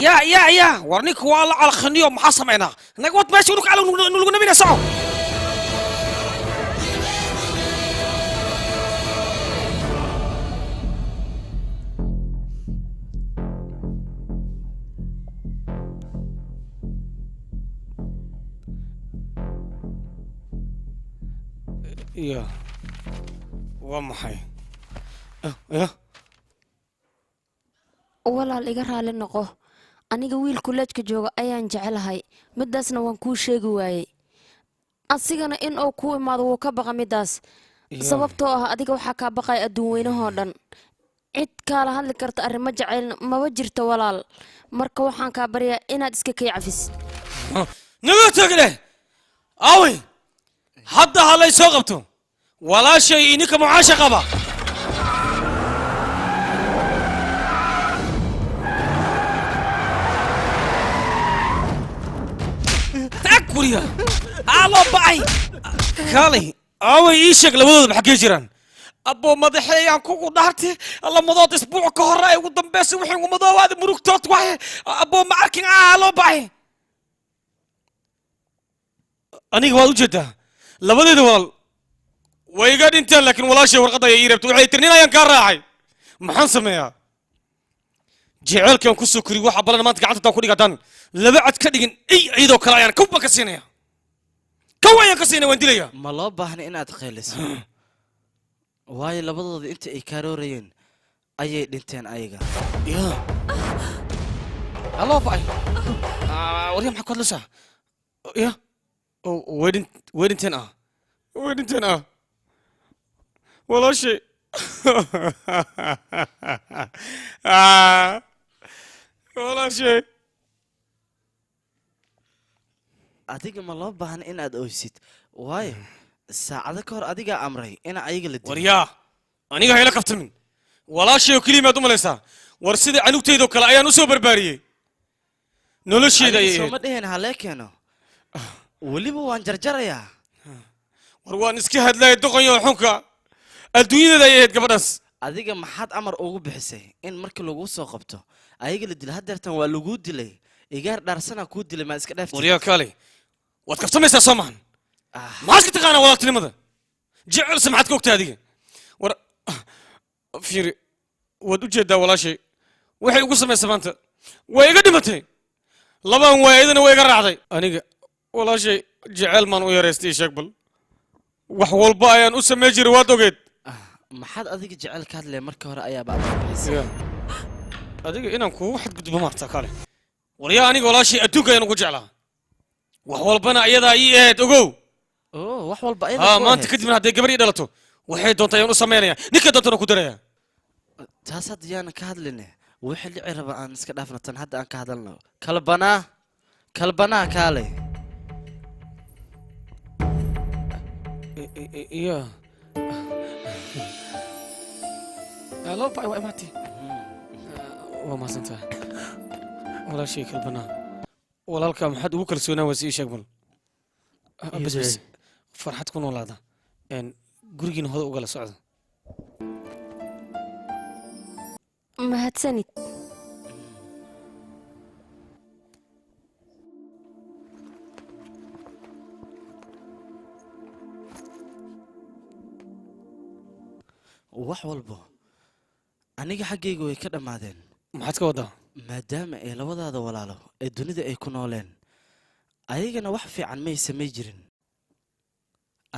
يا ورنيك والله على خنيو محصمينا نقوت ماشي ونك على نلقنا بينا سعو يا ومحي يا walaal iga raali noqo aniga wiil kuleejka jooga ayaan jecelahay midaasna waan kuu sheegi waayey asigana in uu ku imaado wuu ka baqa midaas sababtoo ah adiga waxaa kaa baqaya adduun weynahoo dhan cid kaala hadli karta arrimo jacaylna maba jirto walaal marka waxaan kaa baryaa inaad iska kay cafisid naga tagne awi hadda halay soo qabto walaashay ininka mucaasha qaba تأكل الله باي كالي أوي إيشك لبود بحكي جيران أبو مدحي عن كوكو دارتي الله مضات أسبوع كهراء وقدام بس وحين ومضى هذا مروك توت واحد أبو معركين الله باي أنا قوالو جدا لبود دوال ويقعد انت لكن ولا شيء ورقة ييرب توحي ترنينا ينكار راعي محن سميها جعلك يوم كسو كري واحد بلنا ما تقعد تاكل قدان لبعد كدين اي عيدو كلا يعني كوبا كسينيا كوين كسينيا وندليا ma loo baahna inaad qayliso waayo labadooda inta ay kaaroorayeen ayay dhinteen ayaga يا الله باي وريم حكوا لسه يا وين تنا وين تنا ولا شيء ولا شيء adiga ma loo baahna inaad oysid waayo saacado ka hor adigaa amray ina ayaga la dilo وريا أنا هاي لك أفتمن ولا شيء كلمة دوم لسه ورسيد عنك تيدو كلا أيان وسو برباري نقول شيء ده Adiga sooma dhihin halee keeno weliba waan jarjarayaa وروان اسكي هاد لا يدقن يا حنكا الدنيا ده يهد قبرس adiga maxaad amar ugu bixisay in markii lagu soo qabto ayaga la dilo hadeertan waa lagu dilay igaar dhaarsana kuu dilay ma iska dhaaftay وريا كالي واتكفتميسا سومان ما اسكت تقانا ولا تلمذا جعل سمعتك وقت هذه ور فيري ودو جدا ولا شيء وحي قسم يا سمانتا ويقدمتي لبان وايدنا ويقرعدي انيق ولا شيء جعل مان ويرستي شقبل وحول بايان اسمي جري وادوغيد maxaad adiga jecel ka hadlay markii hore ayaa baa bixisay adiga inaan ku waxad gudbo marta kale وريا انيق ولا شيء ادوك انو كجعلها وحول بنا ايدا اي اهد اوغو oo wax walba ayada ها ما انت كدب هذه قبري دلتو waxay doontaa inuu sameeynaya ninka doonta ku diraya taas hadda yaan ka hadlayne wixii dhici raba aan iska dhaafno tan hadda aan ka hadalno kalbana kaale iya alo bay way mati waa maasanta wala shay kalbana walaalka maxad ugu kalsoonaa wasi sheeg bal bas farxad ku noolaada een gurigiina hoda uga la socda mahadsanid wax walba aniga xaggayga way ka dhammaadeen maxaad ka wadaa maadaama ay labadaada walaalo ee dunida ay ku nooleen ayagana wax fiican may samay jirin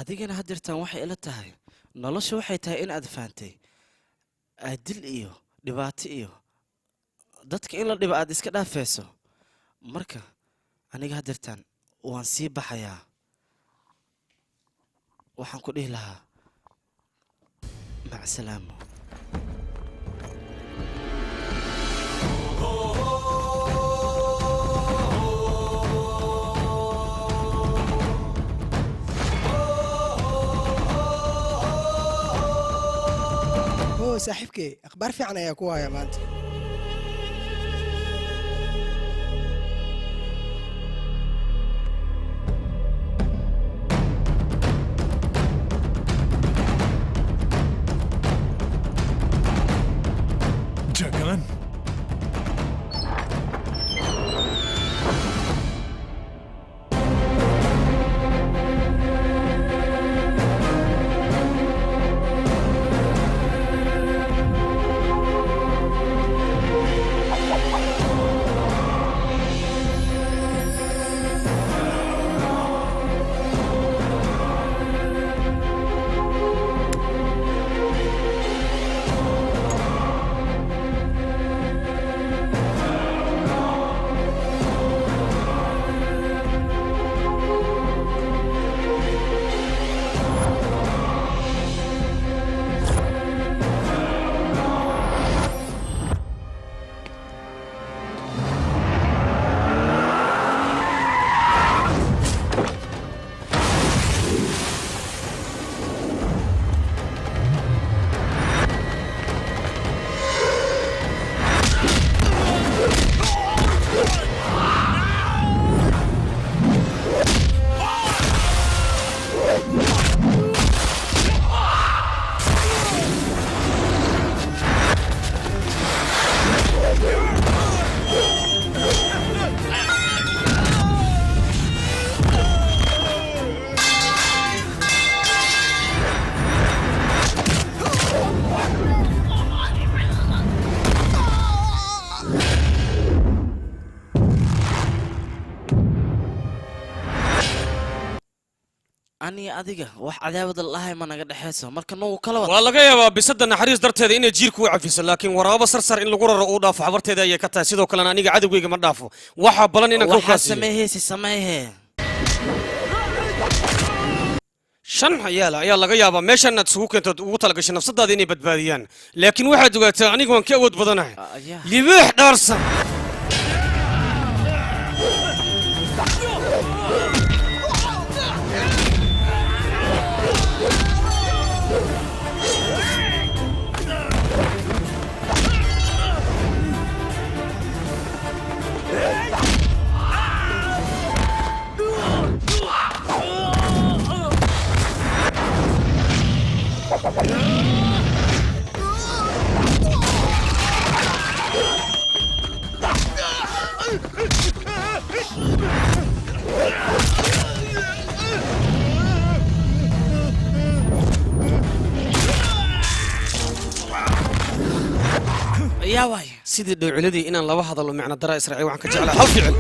adigana hadeertaan waxay ila tahay nolosha waxay tahay in aad fahamtay dil iyo dhibaato iyo dadka in la dhiba aad iska dhaafayso marka aniga hadeertaan waan sii baxayaa waxaan ku dhihi lahaa mac salaamo هو صاحبك اخبار في عنا يا كوا يا مانت Jagan. aniga adiga wax cadaawada lahay ma naga dhexayso marka noo kala wada waa laga yaabaa bisada naxariis darteeda inay jiirku u cafiso laakiin waraabo sarsar in lagu raro uu dhaafo xabarteeda ayay ka tahay sidoo kalena aniga cadowgayga ma dhaafo waxaa balan inaan ka waxaa kaasiyo sameeyeysi sameeyhe shan yaala ayaa laga yaabaa meeshan inaad isugu keento ugu talagashay nafsadaada inay badbaadiyaan laakiin waxaad ogaataa aniga waan ka awood badanahay libaax dhaarsan yaa waay sidii dhowciladii inaan laba hadalo macna dara israaciil waxaan ka jeclaa hal ficil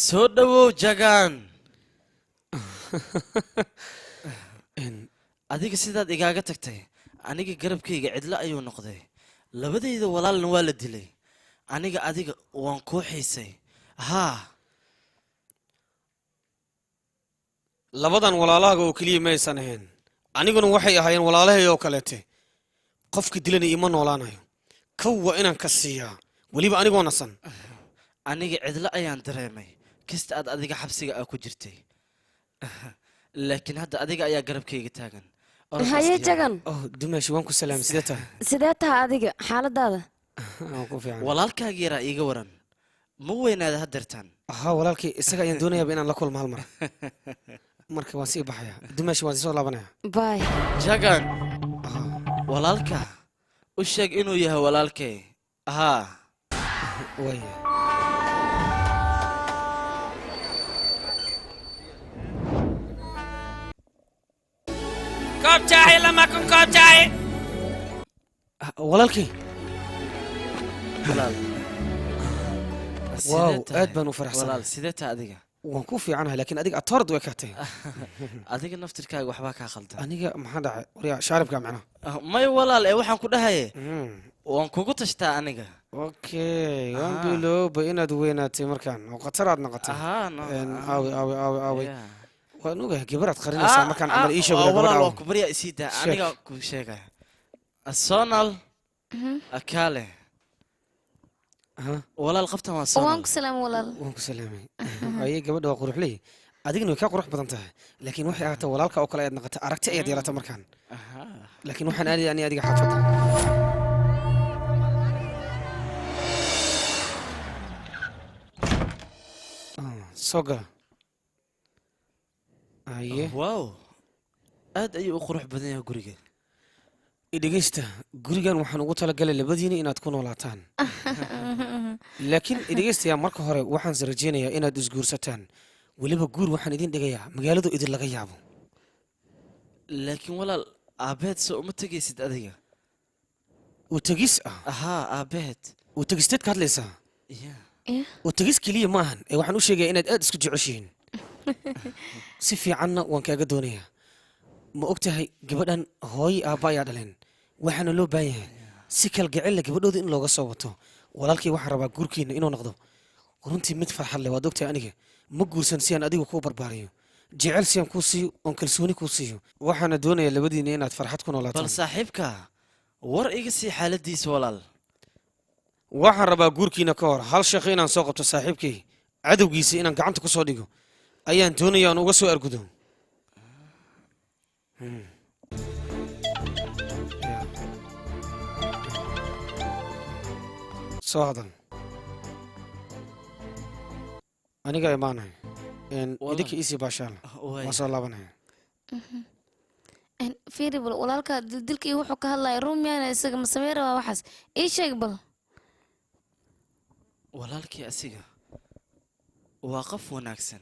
soo dhawow jagaan adiga sidaad igaaga tagtay aniga garabkayga cidlo ayuu noqday labadayda walaalna waa la dilay aniga adiga waan kuu xiisay haa labadan walaalahaga oo keliya maysan ahayn aniguna waxay ahaayeen walaalahay oo kaleete qofka dilana ima noolaanayo kow waa inaan ka siiyaa weliba anigoo nasan aniga cidlo ayaan dareemay kasta aad adiga xabsiga ah ku jirtay laakiin hadda adiga ayaa garabkayga taagan haye jagan dumaashi waan ku salaamay sidee tahay sidee taha adiga xaaladaada waan ku fiican walaalkaaga yaraa iiga waran ma weynaada haddeertaan haa walaalkii isaga ayaan doonayaaba inaan la kulmo hal mar marka waan sii baxayaa dumaashi waan soo laabanaya bay jagan walaalka u sheeg inuu yahay walaalkay haa waya koob jaahi lama kun koob jaahi walaalkii walaal waaw aad baan u faraxsanahay walaal sidee taa adiga waan ku fiicanahay laakiin adiga atoorad way kaatay adiga naftirkaaga waxbaa kaa khaldan aniga maxaa dhacay waryaa shaaribka macnaha may walaal ee waxaan ku dhahaye waan kugu tashtaa aniga okay waan bilowba inaad weynaatay markaan oo khatar aad noqotay aawi waan ogahay gabaraad qarinaysaa markaan camal ii sheego walaal waa ku baryaa isii daa aniga ku sheegaya asonal akaale walaal qabtan waan waan ku salaamay walaal waan ku salaamay ayay gabadha waa quruxley adigna way ka qurux badan tahay laakiin waxay ahaatay walaalka oo kale ayaad noqotay aragti ayaad yeelatay markaan laakiin waxaan aadaya ani adiga xaafadda soo gala aye wow aad ayuu u qurux badan yahay guriga idhegeysta gurigan waxaan ugu talagalay labadiina inaad ku noolaataan laakiin idhegeystayaa marka hore waxaan is rajeynayaa inaad isguursataan weliba guur waxaan idin dhigayaa magaaladu idin laga yaabo laakiin walaal aabeed soo uma tegaysid adiga uu tegis ahaa aabeed uu tegisteed ka hadlaysaa uu tegis keliya ma ahan ee waxaan u sheegayaa inaad aad isku jeceshihiin si fiicanna waan kaaga doonayaa ma og tahay gabadhan hooyi aabba ayaa dhaleen waxaana loo baahan yahay si kalgacella gabadhooda in looga soo wato walaalkii waxaan rabaa guurkiina inuu noqdo runtii mid farxad leh waad ogtahay aniga ma guursan si aan adigu kuu barbaariyo jecel si aan kuu siiyo oon kalsooni kuu siiyo waxaana doonayaa labadiina inaad farxad ku noolaataan bal saaxiibka war iga sii xaaladiisa walaal waxaan rabaa guurkiina ka hor hal shaqo inaan soo qabto saaxiibkay cadowgiisa inaan gacanta ku soo dhigo ayaan doonaya aan uga soo argudo soo hadal aniga imaanay idinka isii baashaal waan soo laabanaya fiiri bal walaalka dildilkii wuxuu ka hadlaya ruumyaana isaga ma samey rabaa waxaas ii sheeg bal walaalkii asiga waa qof wanaagsan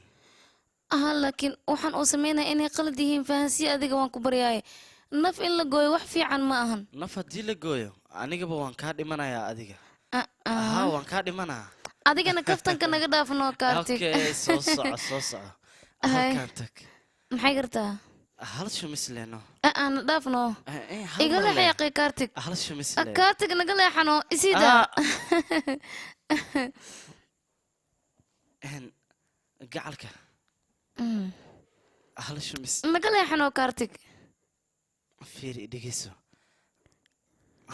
aha laakiin waxaan uu sameynaya inay qalad yihiin fahansiye adiga waan ku baryaaye naf in la gooyo wax fiican ma ahan naf haddii la gooyo anigaba waan kaa dhimanayaa adiga ها وان كادي منا adigana kaftanka naga dhaafno kaartig okay soo soco halkaantag maxay gartaa hal shumis leeno aan dhaafno iga leexay kaartig hal shumis leeno kaartig naga leexano isida gacalka hal shumis naga leexano kaartig fiiri dhigeyso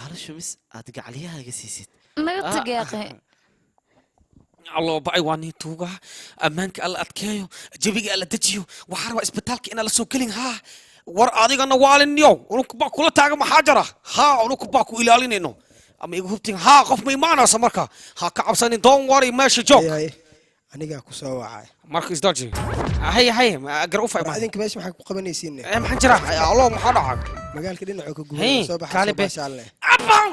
hal shumis aad gacaliyahaaga siisid naga tag yaaqay الله باي واني توغا امانك الله ادكيو جبيغ الله دجيو وحروا اسبتالك ان الله سو كلين ها ور اديغنا والينيو ونك با كولا تاغ ما حاجره ها ونك با كو ilaalinayno ama igu hubtin ha qof ma imaanaysa marka ha ka cabsanin doon wari meesha joog aniga ku soo wacay marka isdaji hay gar u fayma adinka meesha waxa ku qabanaysiin maxaan jira allah maxaa dhacay magaalka dhinaca ka guuray soo baxay baashaale abban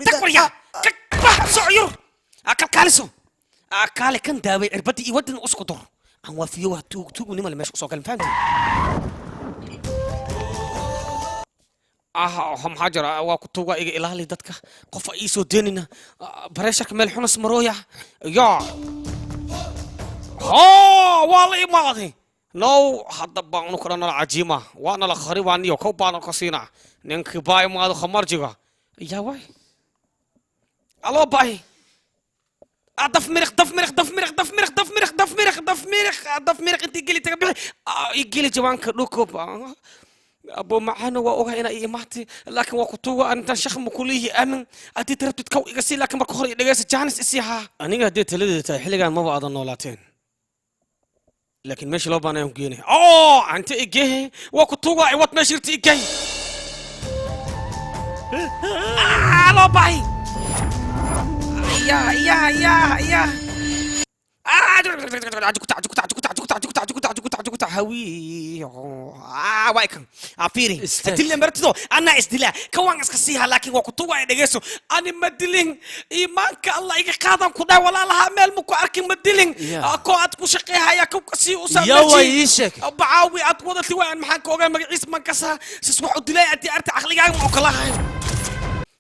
takriya ka socyo akal kaliso akaale kan daaway cirbadii iyo wadan usku dur aan waafiyo waa tuug nima meesha soo galan fahamtay هم حجر وكتوغا إلى دتك قف إيسو ديننا بريشك مل حنس مرويا يا والله ماضي نو حد بانو كرنا العجيمة وانا الخري واني يوكو بانا كسينا ننك باي ماضي خمر جيغا يا واي الو باي دف مرخ انت قلي تقبل يقلي جوانك ركوب أبو معانا وأوها إنا إيماتي لكن وقتوها أنت شخم كليه أمن أدي تربت تكو إيجاسي لكن مركوري إيجاسي جانس إسيها أنا قاعد تلذ تحلقان ما بعض النولاتين لكن ماشي لو بانا يوم جيني أنت إيجيه وقتوها عوض ماشيرتي إيجي لو باي يا هوي وايكن عفيري ادلي مرتدو انا اسدلا كوان اسكسيها لكن وقتوغا دغيسو اني مدلين ايمانك الله يغ قادن كدا ولا لها ميل مكو اركين مدلين اكو اد كو شقيهايا كو كسي وسامجي يا ويشك بعاوي اد ودتي وان maxaan ka ogaa magaciis man kasa sis wax u dilay adi arta aqligaaga ma kala hayn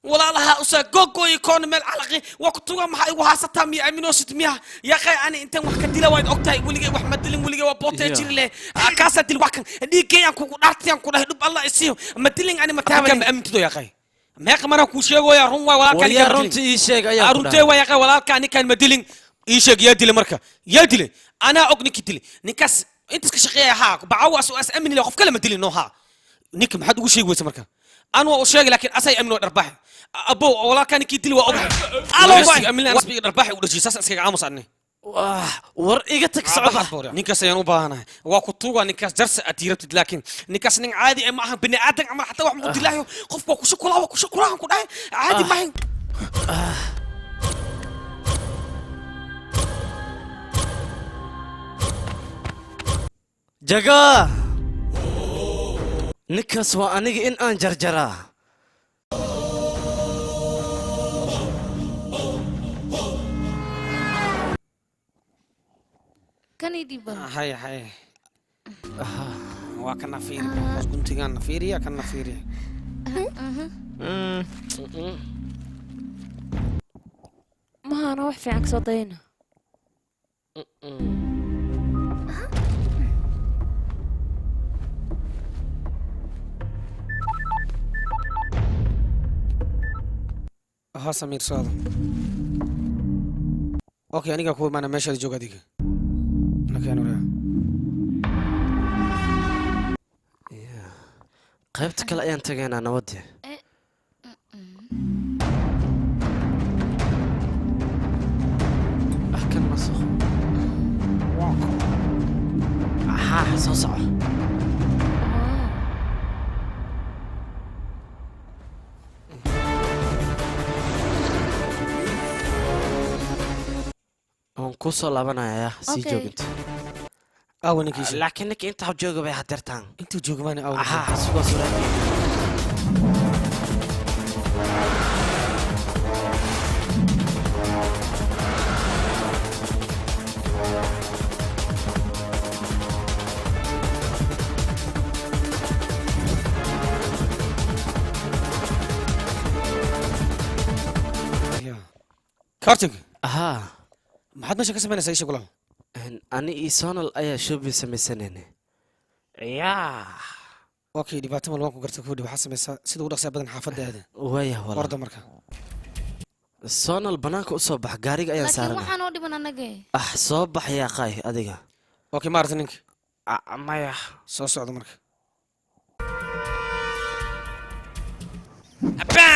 ولا لها أسا جوجو يكون مال علاقي وقتها ما هي وهاسة مي أمينو ستمية يا أخي أنا أنت وحكي دلا وايد أكتاي ولقي وحمد دلين ولقي وبوتة جيرله كاسة دل وحكي دي كي أنكو نارتي أنكو ده دب الله يسيو ما دلين أنا ما تعمل كم أمين تدو يا أخي ما كمان أكو شيء ويا رون ولا كان يا رون تيشك يا رون تي ويا أخي ولا كان مدلين يشك يا دل مركا يا دل أنا أغني كتلي نكاس أنت كشقية ها بعواس وأس أمين اللي قف كلام مدلين نوها نك ما حد وشيء ويس مركا أنا وشيء لكن أساي أمين ورباح أبو ولا كان كيدلي وأبوه ألو باي أمين أنا سبيك رباح ودرجي ساس أسكي عامس عني ور إيجتك صعبة نكاس يانو باهنا وقطوع نكاس درس أتيرت لكن نكاس نين عادي معها بني آدم عمل حتى واحد مقول الله خف وكشكولا كده عادي ما هي جاكا نكاس وأنيجي إن أنجرجرا كان يديبل هاي وكان فيري بس كنت كان فيري كان فيري ما أنا وح في عكس صدينا ها سمير صادق اوكي انا كوي معنا ماشي جوجا ديك انا كانوا qaybta kale ayaan tagaynaa nabadii soo soco aan ku soo laabanayaa sii Okay. jooginta aawa ninkiisa laakiin ninka intaa jooga bay hadeertaan intuu jooga maana aawa aha sugaa suraa kartig ahaa maxaad meesha ka samaynaysaa isha gulaha ani iyo sonal ayaa shoobin samaysanayna yaa okay dhibaato mal waan ku garta kudhi waxaa samaysaa sida ugu dhaqsaa badan xaafadda aada waaya wala orda marka sonal banaanka u soo bax gaariga ayaan laakiin saarana waxaan oo dhiban anage ah soo bax yaa qaay adiga okay maarata ninka maya soo socda marka أبا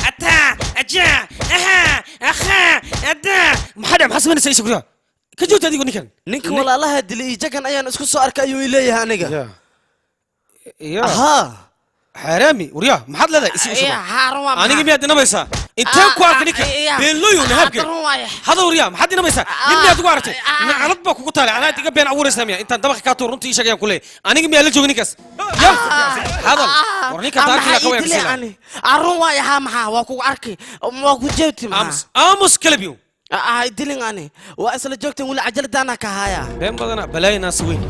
أتا أجا أها أخا أدا maxaa samaynaysaa isha gulaha ka joogta adigu ninkan ninka walaalaha dilay iyo jagan ayaan isku soo arkay ayuu leeyahay aniga ya ahaa xaaraami waryaa maxaad leedahay isi يا حرام aniga miyaad dinamaysaa inteen ku arkay ninka beenlooyo nahabke hada waryaa maxaad dinamaysaa nin miyaad ugu aragtay nacalad baa kugu taalay anaad iga been abuuraysaa miya intaan dabaqi kaa tuur runtii ii sheegayaan ku leeyahay aniga miyaa la jooga ninkaas ya hadal war ninka taarkiila ka weyn arun waa yahaa maxaa waa kugu arkay waa ku jeebti maxaa aamus kalabiyo ay dilin ani waa isla joogtan weli cajaladaana ka haya been badana balaayinaas weyn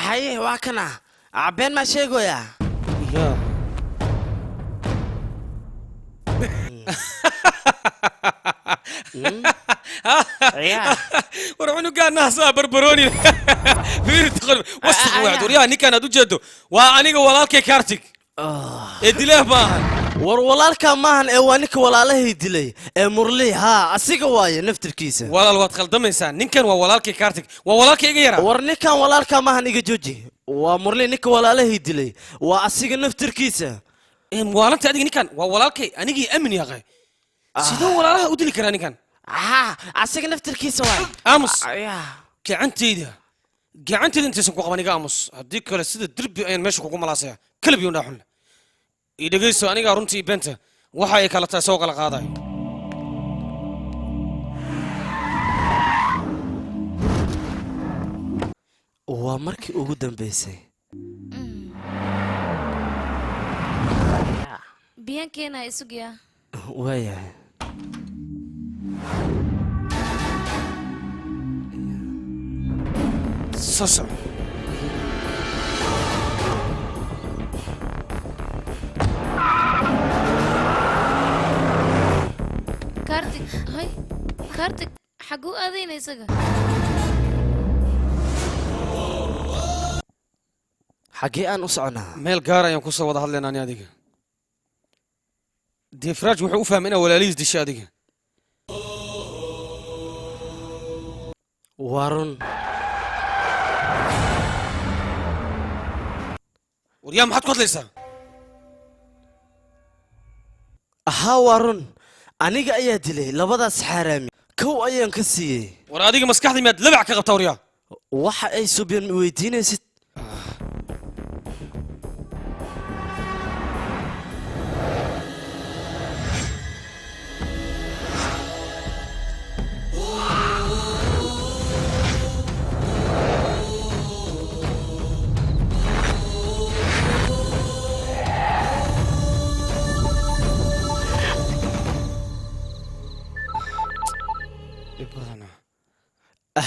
haye waa kana been maa sheegoyaa ya war cunugaanaha saa barbarooni wasaq waad waryaha ninkaan aad u jeedo waa aniga walaalkay kartig ee dilaah maahan war walaalka maahan ee waa ninka walaalahay dilay ee murli haa asiga waaye naftirkiisa walaal waad khaldamaysaa ninkan waa walaalkay kartig waa walaalkay iga yaraa war ninkan walaalka maahan iga jooji waa murli ninka walaalahay dilay waa asiga naftirkiisa walaalta adiga ninkan waa walaalkay anigii amin yaqay sidoo walaalaha u dili karaa ninkan asiga naftirkiisa waay aamus gacantayda intaysan ku qaban iga aamus haddii kale sida derbi ayaan meesha kugu malaasaya kalab yuu dhaaxun ii dhegayso anigaa runtii beenta waxa ay kala tahay soo kala qaadayo waa markii ugu dambeysay biyankeena isugya waayahay soo soco kartig hay kartig xaguu aadayna isaga xaggee aan u soconaa meel gaar ayaan kusoo wada hadlaynaa ani adiga defraaj wuxuu u fahmay inaa walaalihiis dishay adiga waa run waryaa maxaad ku hadlaysaa ahaa waa run aniga ayaa dilay labadaas xaaraami kow ayaan ka siiyey war adiga maskaxdii miyaad labac ka qabtaa waryaa waxa ay subyan weydiinaysid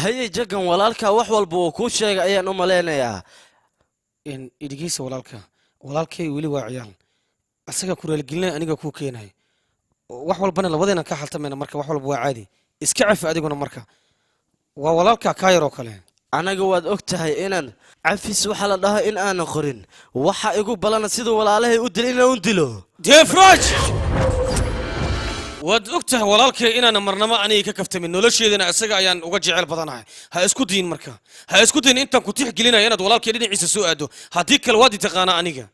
haye jagan walaalka wax walba uu kuu sheegay ayaan u malaynayaa idhigeysa walaalkay weli waa ciyaal asagaa ku raaligelinaya aniga kuu keenaya wax walbana labadeena ka xaltamayna marka wax walba waa caadi iska cafi adiguna marka waa walaalka kaa yaroo kale anaga waad og tahay inaan cafis waxa la dhaho in aanan qorin waxa igu balana siduu walaalahay u dil inaan u dilo defraj waad og tahay walaalkay inaana marnamo anigay ka kaftamin nolosheedana isaga ayaan uga jecel badanahay ha isku dayin marka ha isku dayin intaan ku tixgelinaya inaad walaalkay dhinaciisa soo aado haddii kale waad i taqaanaa aniga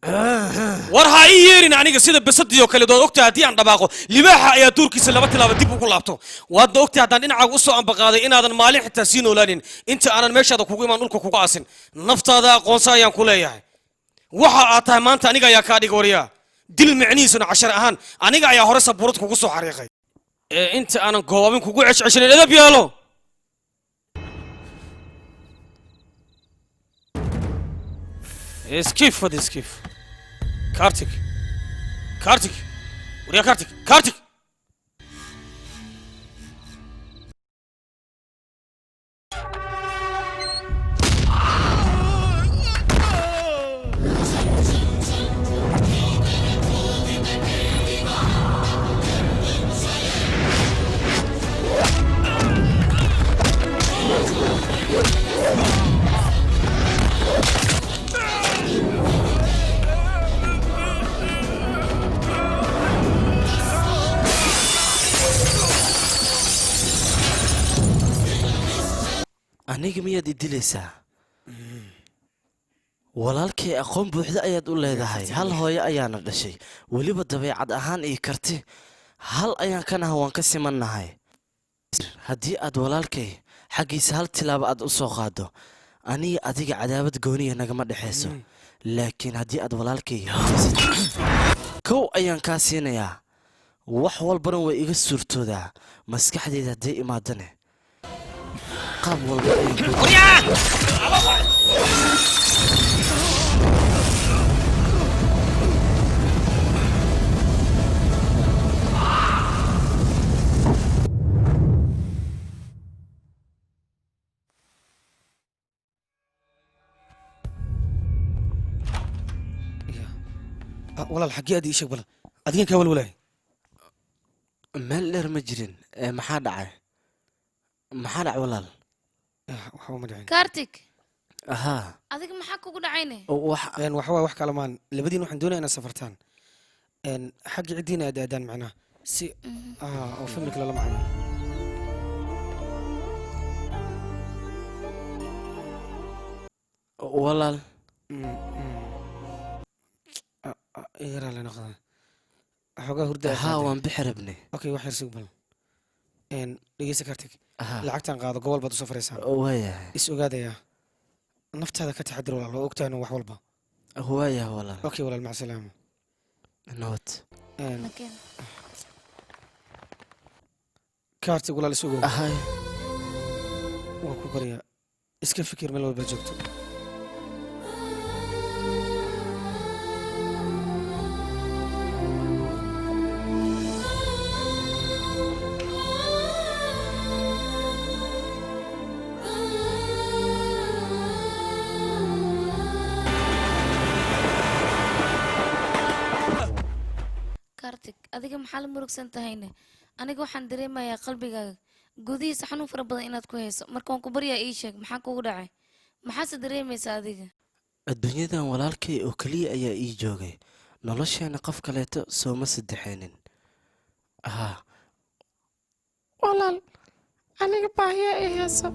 war ha ii yeerin aniga sida basadiyo kale dood ogtahay haddii aan dhabaaqo libaaxa ayaa duurkiisa laba tilaaba dib ugu laabto waadna ogtahay haddaan dhinacaaga u soo ambaqaaday inaadan maalin xitaa sii noolaanin inta aanan meeshaada kugu imaan dhulka kugu aasin naftaada aqoonsa ayaan ku leeyahay waxa aad tahay maanta aniga ayaa kaa dhiga waryaa dil micnihiisuna cashar ahaan aniga ayaa hore sabuurad kugu soo xariiqay ee inta aanan goobabin kugu ceshceshanin edab yeelo اسكيف فدي اسكيف كارتك كارتك وريا كارتك كارتك aniga miyaad i dilaysaa walaalkay aqoon buuxda ayaad u leedahay hal hooyo ayaana dhashay weliba dabeecad ahaan iyo karti hal ayaan ka naha waan ka simannahay haddii aad walaalkay xaggiisa hal tilaabo aad u soo qaado aniga adiga cadaabad gooniya nagama dhexayso laakiin haddii aad walaalkay kow ayaan kaa siinayaa wax walbana way iga suurtoodaa maskaxdeeda hadday imaadane qaab walba walaal xaggee aad ii sheeg bal adigan kaa walwalaay meel dheer ma jirin maxaa dhacay maxaa dhacay walaal waxba ma dhicin كارتك ahaa adiga maxaa kugu dhacayne waxa wax kale maan labadiin waxaan doonaya inaad safartaan xagga ciddiina aad aadaan macnaha si oo familka lala macaamilo walaal yaraa la noqdaa xoogaa hurda haa waan bixi rabnay okay wax yar sug bal dhegeysa kartig lacagtan qaado gobol baad u safaraysaa waayahay is ogaadayaa naftaada ka taxadir walaal oo ogtahay wax walba waayahay walaal okay walaal mac salaamo nabad kartig walaal is ogow ahay waan ku baryaa iska fikir meel walba joogto adiga maxaa la murugsan tahayne aniga waxaan dareemayaa qalbigaaga gudihiisa xanuun fara badan inaad ku hayso marka waan ku baryaa ii sheeg maxaa kugu dhacay maxaase dareemaysaa adiga adduunyadan walaalkay oo keliya ayaa ii joogay nolosheena qof kaleeto sooma saddexaynin haa walaal aniga baahiya ii hayso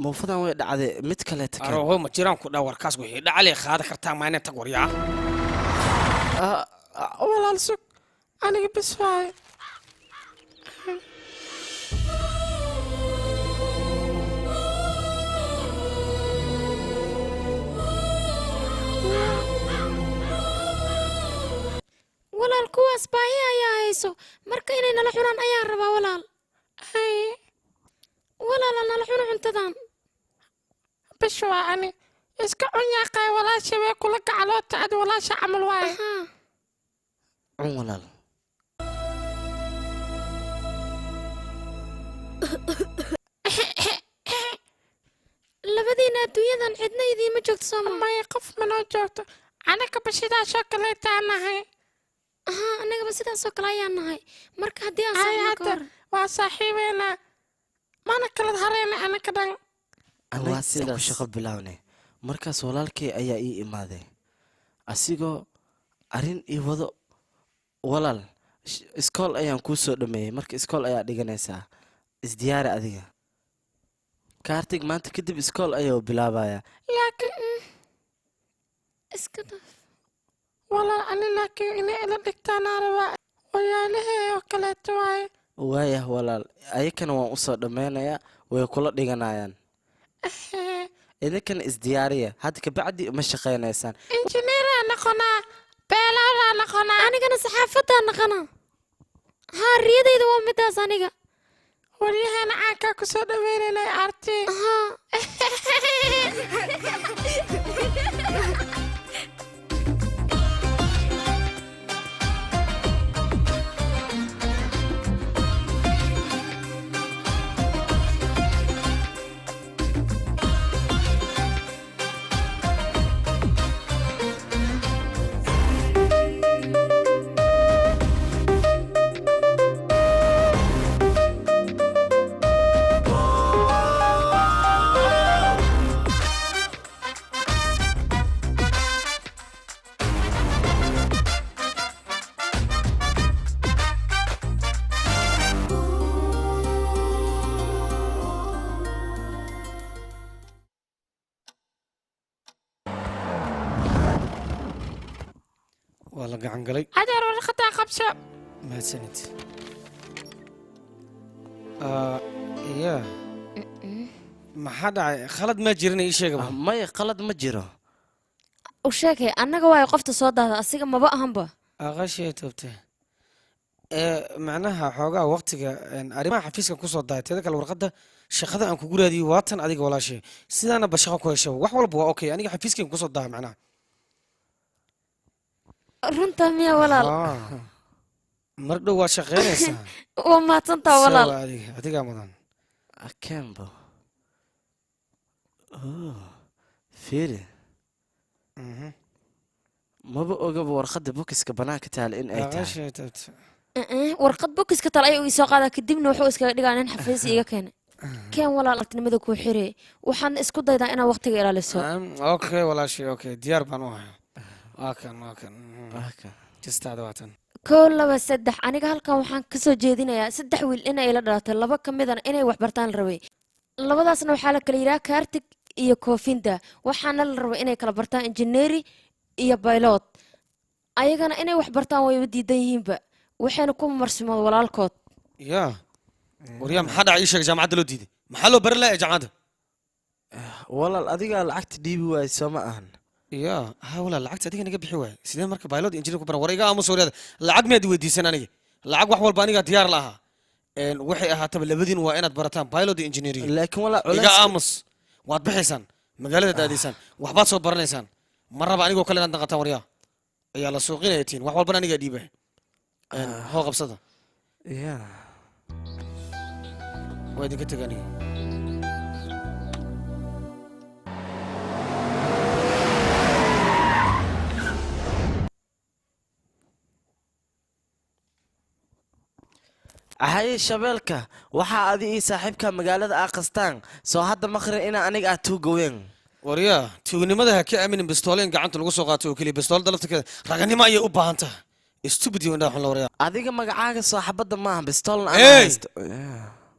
muufadan way dhacday mid kaleeta aroho ma jiraan ku dhaa warkaas wixii dhacale qaada kartaa maayna tag waryaa walaal sug aniga bis waaye walaal kuwaas baahi ayaa hayso marka inay nala cunaan ayaan rabaa walaal walaala nala cuno cuntadan bish waa ani iska cun yaaqay walaasha way kula gacaloota ad walaasha camal waaye cun walaal labadiina adduunyadan cidna idiima joogto sooma maya qof manoo joogto anagaba sidaasoo kaleetaa nahay anagaba sidaasoo kale ayaan nahay marka haddii aan waa saaxiibeena mana kala hareyna anaga dhan waa sidaa shaqo bilawnay markaas walaalkay ayaa ii imaaday asigoo arrin ii wado walaal iskool ayaan kuu soo dhameeyey marka iskool ayaa dhiganaysaa isdiyaari adiga kaartig maanta kadib iskool ayuu bilaabayaa laakiin iska dhaaf walaal ani laakiin inay ila dhigtaanaa rabaa wayaalahee oo kaleeto waaye waayah walaal ayakana waan usoo dhammaynayaa way kula dhiganayaan idinkana isdiyaariya hadda kabacdi ma shaqaynaysaan injineeraa noqonaa beelaadaa noqonaa anigana saxaafadaa naqana haa riyadayda waa midaas aniga waryahan caankaa ku soo dhaweynanay arti waa la gacan galay adeer warqadaa qabso mahadsanid ya maxaa dhacay khalad maa jirin ii sheegaba maya qalad ma jiro u sheegay annaga waayo qofta soo daada asiga maba ahanba aqashee toobte macnaha xoogaa waqtiga arrimaha xafiiskan kusoo daaya teeda kale warqadda shaqada aan kugu raadiyey waatan adiga walaashe sidaana ba shaqo ku hesho wax walba waa okay aniga xafiiskan kusoo daaya macnaha runta miya walaal mar dhow waa shaqeynaysaa waa mahadsantaa walaal adigaa mudan akembo fiiri maba ogaba warqadda bokiska banaanka taala in ay tahay warqad bokiska tal ayuu isoo qaadaa kadibna wuxuu iskaga dhigaa nin xafiis iga keenay keen walaal artinimada kuu xiree waxaadna isku daydaa inaad waqtiga ilaaliso okay walaashay okay diyaar baan u ahay waakan jistaada waatan 1 2 3 aniga halkan waxaan kasoo jeedinayaa 3 wiil inay ila dhalatay 2 ka midana inay wax bartaan la rabay labadaasna waxaa la kala yidhaha kaartig iyo koofinta waxaana la rabay inay kala bartaan injineeri iyo baylot ayagana inay wax bartaan wayba diidan yihiinba waxayna ku marsimad walaalkood yaa waryaa maxaa dhacay ii sheeg jaamacadda loo diiday maxaa loo bari lahaa jaamacadda walaal adigaa lacagta dhiibi waayay soo ma ahan yaa ha walaal lacagta adiga naga bixi waayay sidee marka baylot iyo injineer ku baran war iga aamus wariyaada lacag miyaad weydiisan aniga lacag wax walba aniga diyaar la ahaa waxay ahaataba labadiin waa inaad barataan baylot iyo injineeriga laakiin walaal iga aamus waad bixaysaan magaaladaad aadaysaan waxbaad soo baranaysaan ma raba anigoo kale inaad naqataan waryaa ayaa la suuqinaya tiin wax walbana anigaa dhiiba hoo qabsada waa idinka tega aniga haye shabeelka waxaa adi ii saaxiibka magaalada aa qastaan soo hadda maqrin inaa aniga ah tuugaween waryaa tuugnimada ha ka aaminin bistooleen gacanta lagu soo qaato oo keliya bistoolada laftirkeeda raganimo ayay u baahan tahay stupid iyo indhaha xun la waryaa adiga magacaaga soo xabadda maaha bistoolna aan haysto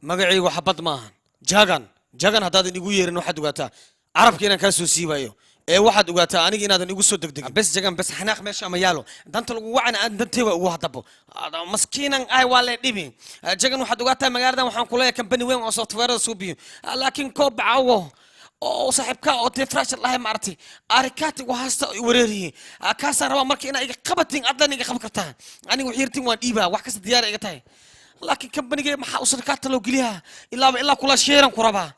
magacaygu xabad maahan jagan haddaadan igu yeerin waxaad ogaataa carabka inaan kaa soo siibayo ee waxaad ogaataa aniga inaadan igu soo degdegin bes jagan bes xanaaq meesha ama yaalo danta lagu wacana aan danteeba ugu hadabo maskiinan ay waa lee dhibi jagan waxaad ogaataa magaaladan waxaan kuleeyahay kambani weyn oo softwareada suubiyo laakiin koob bacawo oo saaxiibka oo defrash lahay maartay arikaati waxaasta wareeriye kaasaan rabaa marka inaa iga qabatin adlan iga qaban kartaa aniga xiirtin waan dhiibaa wax kasta diyaar iga tahay laakiin kambanigee maxaa usarkaata loo geliyaa ilaa kula sheeran ku rabaa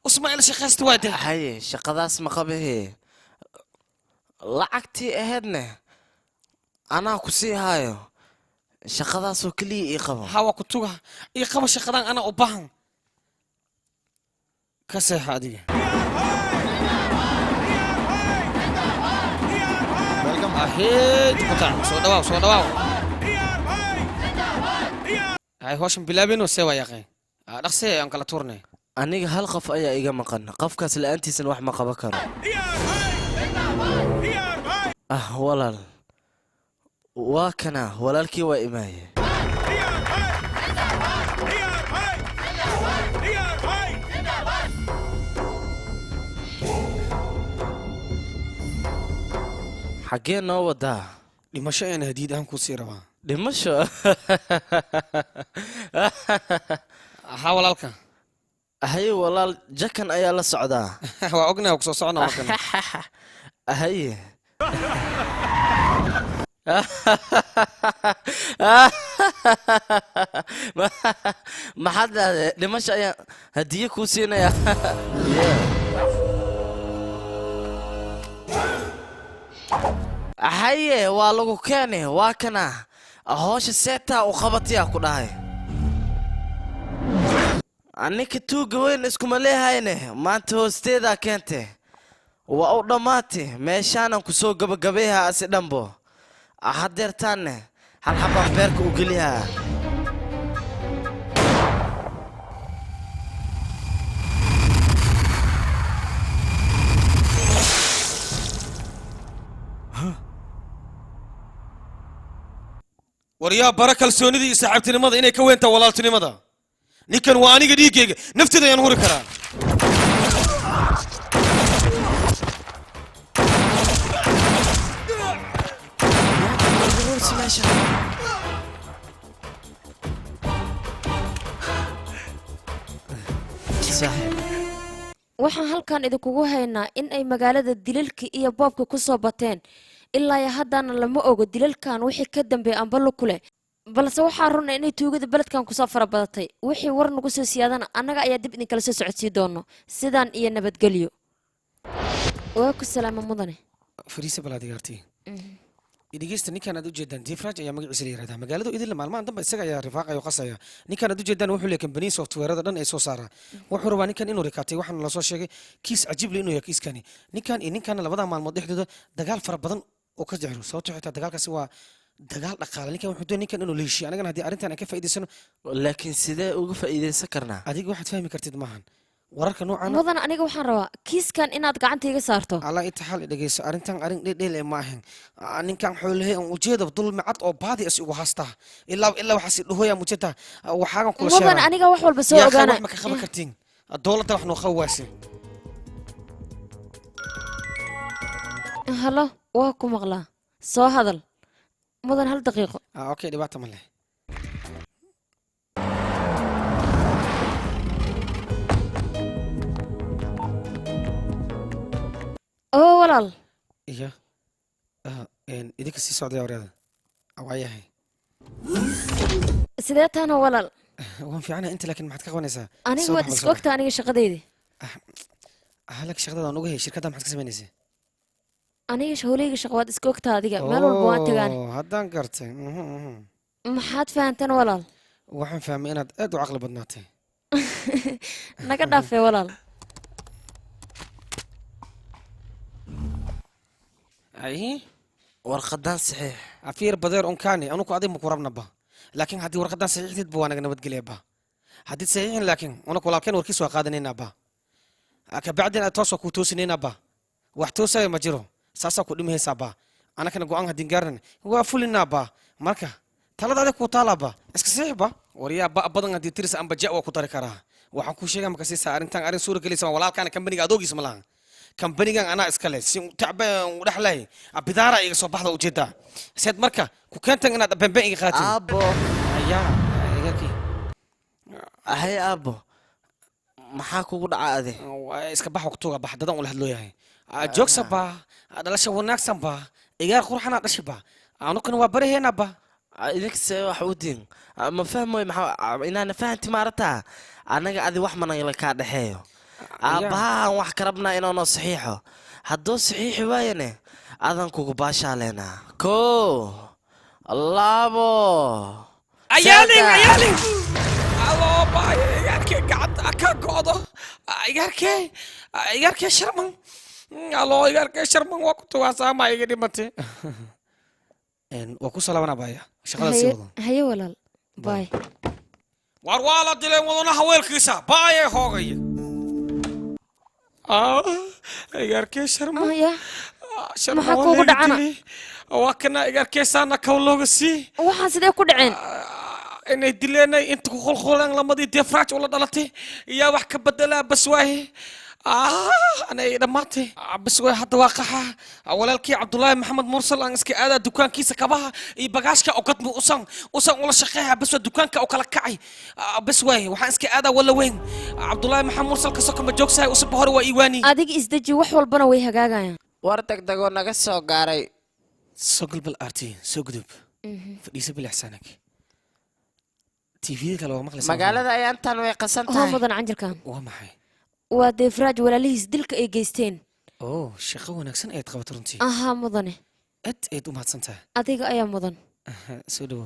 usmaail shaqaysta waa de haye shaqadaas ma qabahe lacagtii ahaydne anaa ku sii haayo shaqadaasoo keliya ii qabo hawa ku tuga ii qabo shaqadan anaa u baahan ka seexa adiga aheed kutaa soo dhawaaw hay hawshan bilaabino see waa yaqeen dhaqsee aan kala tuurnay aniga hal qof ayaa iga maqan qofkaas la-aantiisana wax ma qaban karo walaal waa kana walaalkii waa imaaye xaggee noo wadaa dhimasho ayaan hadiid ahaan ku sii rabaa dhimasho haa walaalka haye walaal jakan ayaa la socdaa waa ognahay kusoo socona markan haye maxaad dhahday dhimasho ayaan hadiye kuu siinaya haye waa lagu keeni waa kana howsha seetaa u qabatayaa ku dhahay ninka tuuga weyn iskuma leehayne maanta hoosteedaa keente waa u dhammaati meeshaanan ku soo gabagabeeha asi dhanbo hadeertaanne hal xabaan beerka u geliyaa waryaa bara kalsoonidii iyo saaxiibtinimada inay ka weyntaa walaaltinimada ninkan waa aniga dhiiggayga nafteeda ayaan huri karaa waxaan halkan idinkugu haynaa in ay magaalada dilalka iyo boobka ku soo bateen ilaa iyo haddana lama ogo dilalkan wixii ka dambeeya amba lukule balse waxaa runa inay tuugada beledkan kusoo fara badatay wixii war nagu soo siyaadana annaga ayaa dib idinkala soo socodsii doono sidaan iyo nabadgelyo waa ku salaama mudane fariisa balaad igaartay dhegeysta ninkan aad u jeedaan Defraj ayaa magaciisa la yiraahdaa magaaladu idil maalmahan dambe isaga ayaa rifaaqayo qasaya ninkan aad u jeedaan wuxuu leeyahay company software-ada dhan ay soo saara wuxuu rabaa ninkan inuu rikaatay waxaan la soo sheegay kiis cajiib leh inuu yahay kiiskani ninkan iyo ninkan labada maalmood dhexdooda dagaal fara badan oo ka jiro sababtoo xitaa dagaalkaasi waa dagaal dhaqaale ninkan wuxuu doonay ninkan inuu leeshiyo anagana haddii arrintan aan ka faa'iidaysano laakiin sidee uga faa'iidaysan karnaa adiga waxaad fahmi kartid maahan wararka noocan mudan aniga waxaan rabaa kiiskan inaad gacanta iga saarto alla intaxal dhageyso arrintan arrin dhedheel ma ahan ninkan xoolahay aan ujeeda dulmi cad oo baadi is ugu haastaa ilaa waxaas dhahoya mujada waxaagan kula sheegay mudan aniga wax walba soo ogaana ma ka qaban kartiin dowladda wax noo khawaasin halo waa ku maqlaa soo hadal mudan hal daqiiqo okay dhibaato ma leh oo walaal iyo idinka sii socday awreeda awaayahay sidee taana walaal waan fiicana inta laakiin maxaad ka qabanaysaa aniga waad iska ogtaa aniga shaqadaydi halka shaqadada aan uga hay shirkadda maxaad ka samaynaysaa aniga howleyga shaqo waad iska ogtaa adiga meel walba waan tagaan haddaan gartay maxaad fahanteen walaal waxaan fahmay inaad aad u caqli badnaatay naga dhaafee walaal أيه warqadan saxiix afiir badeer unkaani anugu adiga ma ku rabnaba laakiin haddii warqadan saxiixdeed ba waa naga nabadgeliyaba haddii saxiixin laakiin unaku walaalkeen warkiis waa qaadanaynaba kabacdin aad toos waa kuu toosinaynaba wax toosaya ma jiro saasaa ku dhimahaysaaba anakana go-aan haddii gaaran waa fulinaaba marka talada adig kuu taalaba iska saxiixba waryaa ba badan haddii tiris amba ja waa ku dari karaa waxaan kuu sheegaa maka siisaa arrintan arrin suura gelaysa walaalkaana kambaniga adoogiis ma lahan kambanigan anaa iskale si tacbaan u dhexlay bidaara iga soo baxda ujeeda seed marka ku keentan inaad bambe iga qaatin aabo ayaa igaki ahay aabo maxaa kugu dhaca ade iska bax waqtuga bax dadan ula hadloo yahay joogsa ba dhalasha wanaagsan ba igaar qurxana dhashi ba anukana waa baraheena ba idinka see wax u diin ma fahmoy maxaa inaana fahanti maarataa annaga adi wax managala kaa dhexeeyo aabbahaan wax ka rabnaa inaanoo saxiixo hadduu saxiixi waayane adan kugu baashaaleenaa koo labo ayaalin aloo baay igaarkee gacanta ka go'do igaarkee sharman aloo igaarkee sharman waa ku tuwaasaama iga dhimatay waa ku salaabana baaya shaqada sii wado haye walaal baay war waa la dileen wadana haweelkiisa baaye hoogaya igaarkee sharman maxaa kuugu dhacana waa kana igaarkeesaana kaw looga sii waxaan sidee ku dhaceen inay dileenay inta ku qolqolaan lamadii Defraj ula dhalatay iyaa wax ka bedelaa bas waaye أنا دمرتي بس وين حتى واقعها ولكن عبد الله محمد مرسل أنا اسكي هذا دكان كيس كبها يبقاش أو قد أصلا ولا شقيها بس الدكان أو كلكعي بس وين وحن اسكي هذا ولا وين عبد الله محمد مرسل كسوك مجوكس هاي وصب هو إيواني adiga isdeji wax walbana way hagaagayaan war degdegoo naga soo gaaray سوق بالأرتي سوق دب فليس بالإحسانك تي كلا ومخلص magaalada ayaantan way qasan hoo tahay mudan canjarkan ومحي waa deefraaj walaalihiis dilka ay geysteen أوه شقة ونكسن أيد قبط رنتي ahaa mudane أيد أمهات سنتها adiga ayaa mudan سودو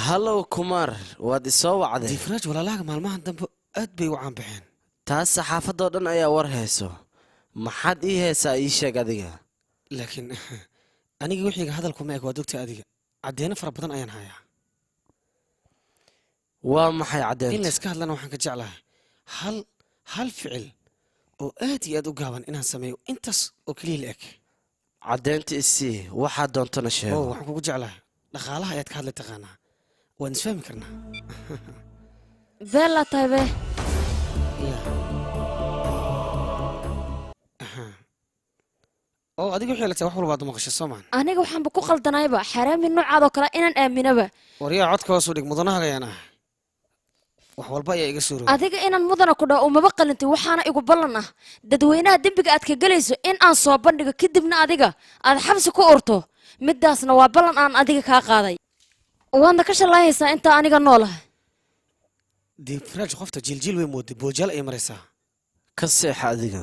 hallow kumar waad isoo wacday difraaj walaalaaga maalmahan dambe aad bay u caan baxeen taas saxaafadoo dhan ayaa war hayso maxaad ii heesaa ii sheeg adiga laakiin aniga wixiiga hadalkuma eg waa dogta adiga caddeeno fara badan ayaan hayaa waa maxay in caddeynta layska hadlana waxaan ka jeclahay hal ficil oo aad iyo aad u gaaban inaan sameeyo intaas oo keliya la eg caddeynta isii waxaad doontana oo sheego waxaan kugu jeclahay dhaqaalaha ayaad ka hadlay taqaanaa waan isfahmi karnaa been laa tahay be oo adiga wixii la tahay wax walbaad u maqashay soo maan aniga waxaanba ku qaldanayba xaraami noocaadoo kale inaan aaminaba waryaa codka hoos u dhig mudanahaga ayaan ahay wax walba ayaa iga suurooday adiga inaan mudana ku dhaho umaba qalintay waxaana igu ballan ah dadweynaha dembiga aad ka gelayso in aan soo bandhigo kadibna adiga aad xabsi ku urto midaasna waa ballan aan adiga kaa qaaday waadna ka shallaayaysaa intaa aniga noolaha difraaj qofta jiiljiil way mooday boojaal ayay maraysaa ka seexa adiga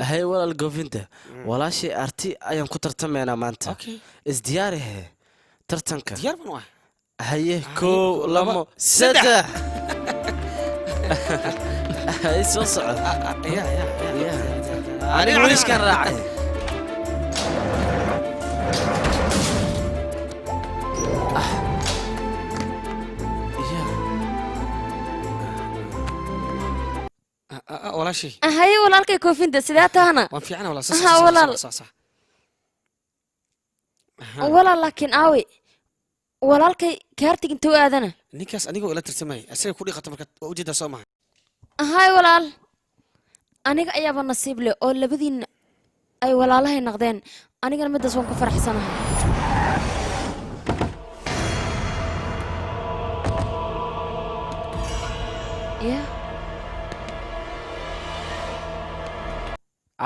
hay walaal goofinta walaashay arti ayaan ku tartamaynaa maanta isdiyaari he tartanka diyaar baan u ahay haye kow lamo saddex hay soo socod aniga wiishkan raacay walaashay haye walaalkay koofinta sidee tahana waan fiicana walaal walaal laakiin aawe walaalkay kaartig inta u aadana ninkaas anigoo ila tirtamay asaga ku dhiqata marka waa ujeedaa soo maha haye walaal aniga ayaaba nasiib leh oo labadiinna ay walaalahay naqdeen anigana midaas waan ku faraxsanahay ya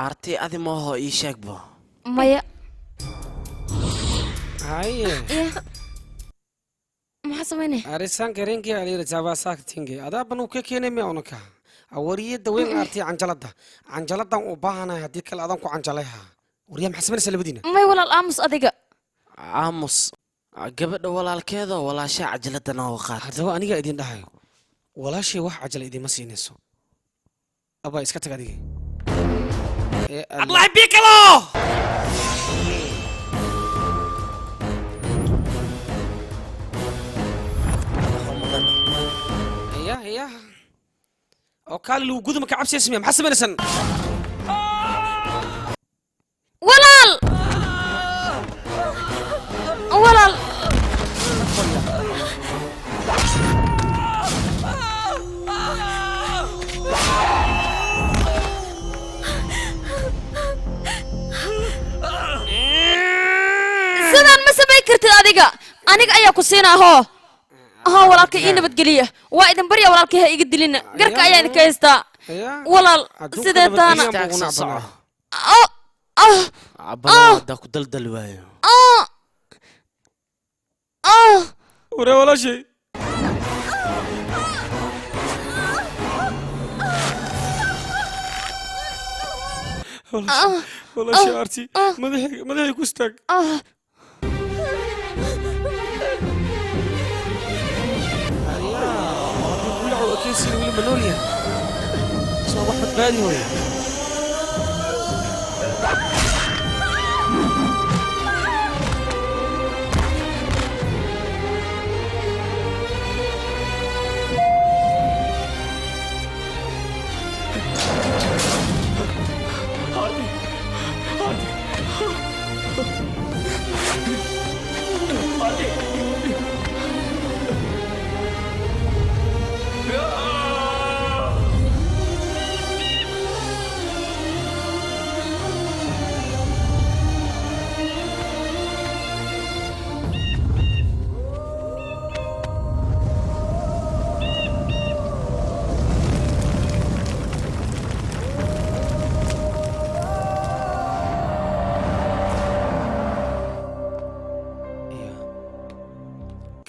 arti adi maaho ii sheegbo maya haye ya maxaa samaynay arisan karenki alira jabasak tinge adaa banu ka keenay miya unaka awariyada weyn artay canjaladan u baahanahay haddii kale adan ku canjalayha waryaa maxaa samaynaysaa labadiina may walaal aamus adiga aamus gabadha walaalkeedoo walaashaa cajaladana oo qaad haddaba anigaa idin dhahayo walaashay wax cajala idinma siinayso abaa iska tag adiga الله يبيك الله يا وكال لو قدم كعبس اسمي محسب نسن walaal walaal sidaan ma samayn kartid adiga aniga ayaa ku siinaa hoo walaalka ii nabadgeliya waa idin barya walaalkay ha iga dilina garka ayaa idinka haystaa walaal sidee taana abalaada ku daldal waayo ورا ولا شيء ولا شيء ارتي مدحي كوستاك ولعوا اكيسي ولا منوليا صباح بادي ويا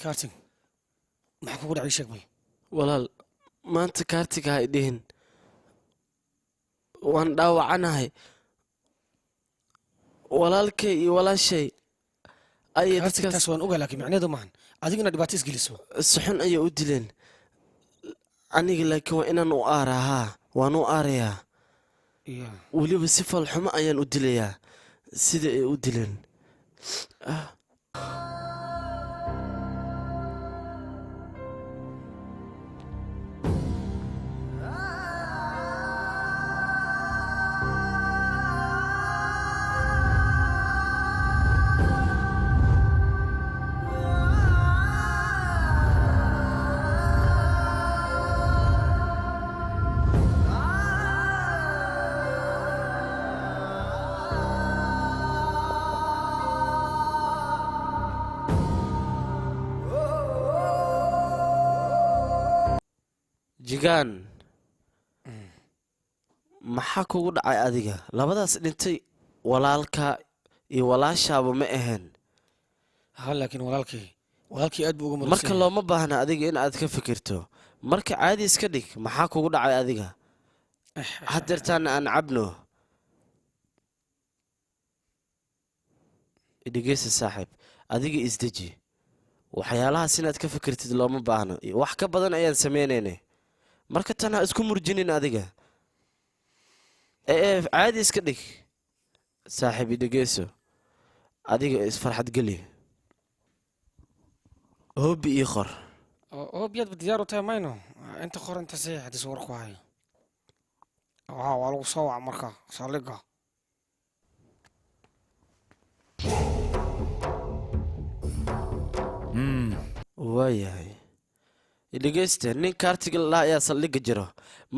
kaartig maxaa kugu dhacay sheeg bal walaal maanta kaartiga ha idhihin waan dhaawacanahay walaalkay iyo walaashay ayay kaartigtaas waan ogaa laakiin macnaheedu maahan adigana dhibaato isgeliso si xun ayay u dileen aniga laakiin waa inaan u aaraa haa waan u aarayaa weliba si falxumo ayaan u dilayaa sida ay u dileen jigaan maxaa kugu dhacay adiga labadaas dhintay walaalka iyo walaashaaba ma ahayn ha laakiin walaalkii aad buu uga marka looma baahna adiga in aad ka fikirto marka caadi iska dhig maxaa kugu dhacay adiga haddeertaana aan cabno dhegeysa saaxiib adiga isdeji waxyaalahaas inaad ka fikirtid looma baahno wax ka badan ayaan sameynayna marka tan ha isku murjinin adiga caadi iska dhig saaxiibi dhegeyso adiga isfarxad geli hoobi ii qor hoobiyaadba diyaar u tahay mayno inta qor inta saxiixadiis war ku hayo waa lagu soo waca marka saldhigga waayahay dhegeysta nin kaartiga laa ayaa saldhigga jiro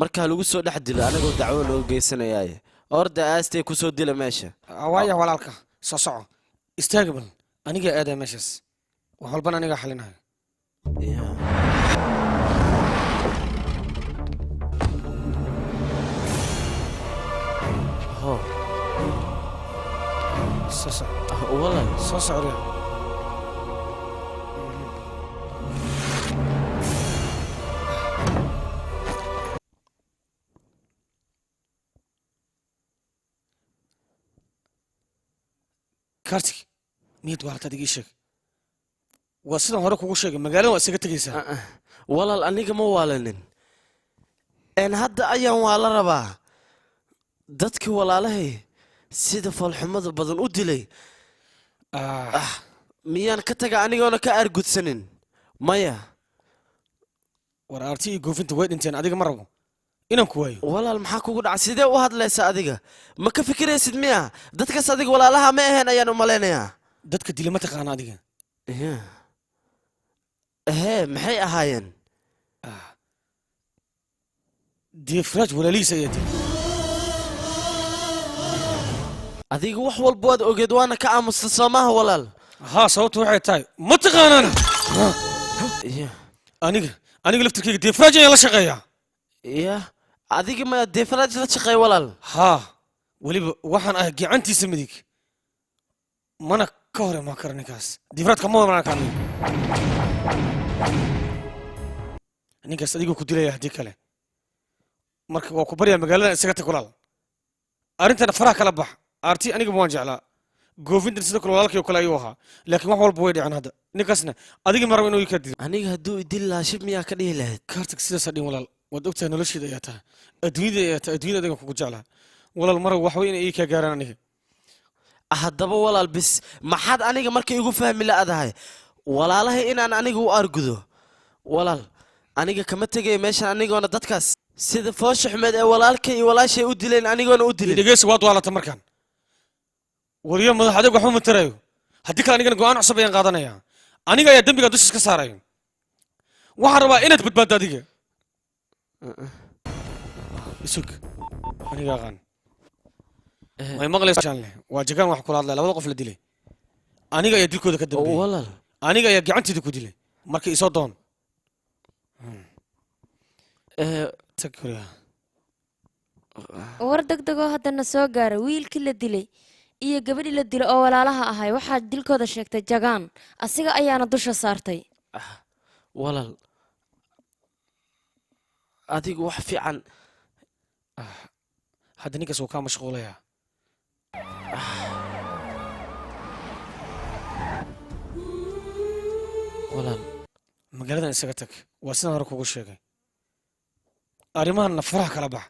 markaa lagu soo dhex dilo anagoo dacwo loo geysanayaaye orda aastay ku soo dila meesha waaya walaalka soo soco istaaga bal anigaa aadaa meeshaas wax walbana anigaa xalinayo soo socda kaartig niyad waalataad igii sheeg waa sidaan hore kugu sheegay magaalada waa isaga tegaysaa walaal aniga ma waalanin hadda ayaan waa la rabaa dadkii walaalahay sida falxumada badan u dilay miyaan ka taga anigoona ka aargudsanin maya war aarti iyo goofinta way dhinteen adiga ma rabo inaan ku waayo walaal maxaa kugu dhaca sidee u hadlaysa adiga ma ka fikiraysid miya dadkaas adiga walaalaha ma ahayn ayaan u malaynayaa dadka dila ma taqaana adiga maxay ahaayeen deefraaj walaalihiis ayaa dilay adiga wax walba waad ogeed waana ka aamusta soomaha walaal haa sababtu waxay tahay ma taqaanaan aniga laftirkeyga deefraaj ayaan la shaqeeyaa adiga ma deefraaj la shaqeey walaal haa weliba waxaan ahay gacantiisa midig mana ka hor imaan kara ninkaas deefraaj kama wadan kaa ninkaas adigoo ku dilaya haddii kale marka waa ku baryaa magaalada isaga tag walaal arrintana faraha kala bax aarti anigaba waan jeclaa goofintan sidoo kale walaalkii oo kale ayuu ahaa laakiin wax walba way dhiceen hadda ninkaasna adiga ma rabo inuu ii ka dilo aniga hadduu idil lahaa shib miyaa ka dhihi lahayd kaartig sidaasaa dhin walaal waad ogtahay nolosheeda ayaa tahay adduunyada ayaa tahay adduunyada adigan kugu jeclaa walaal marab wax wey inay ii kaa gaaraan aniga haddaba walaal bis maxaad aniga marka igu fahmi la-adahay walaalahay inaan aniga u aargudo walaal aniga kama tegaya meeshan anigoona dadkaas sida foosha xumeed ee walaalkay iyo walaashay u dileen anigoona u dilin dhegeysi waad waalata markaan wariyo madax adeeg waxba matarayo haddii kale anigana go-aan cusub ayaan qaadanaya aniga ayaa dembiga dushiis ka saarayo waxaan rabaa inaad badbaaddo adiga isug aniga aqaan way maqlaysan leh waa jagaan wax kula hadlay labada qof la dilay aniga ayaa dilkooda ka dambeeyay walaal aniga ayaa gacanteeda ku dilay marka isoo doon war degdegoo haddana soo gaara wiilkii la dilay iyo gabadhii la dilay oo walaalaha ahay waxaad dilkooda sheegtay jagaan asiga ayaana dusha saartay walaal adigu wax fiican hadda ninkaas wuu kaa mashquulayaa walaal magaaladan isaga tag waa sidaan hore kugu sheegay arrimahanna faraha kala bax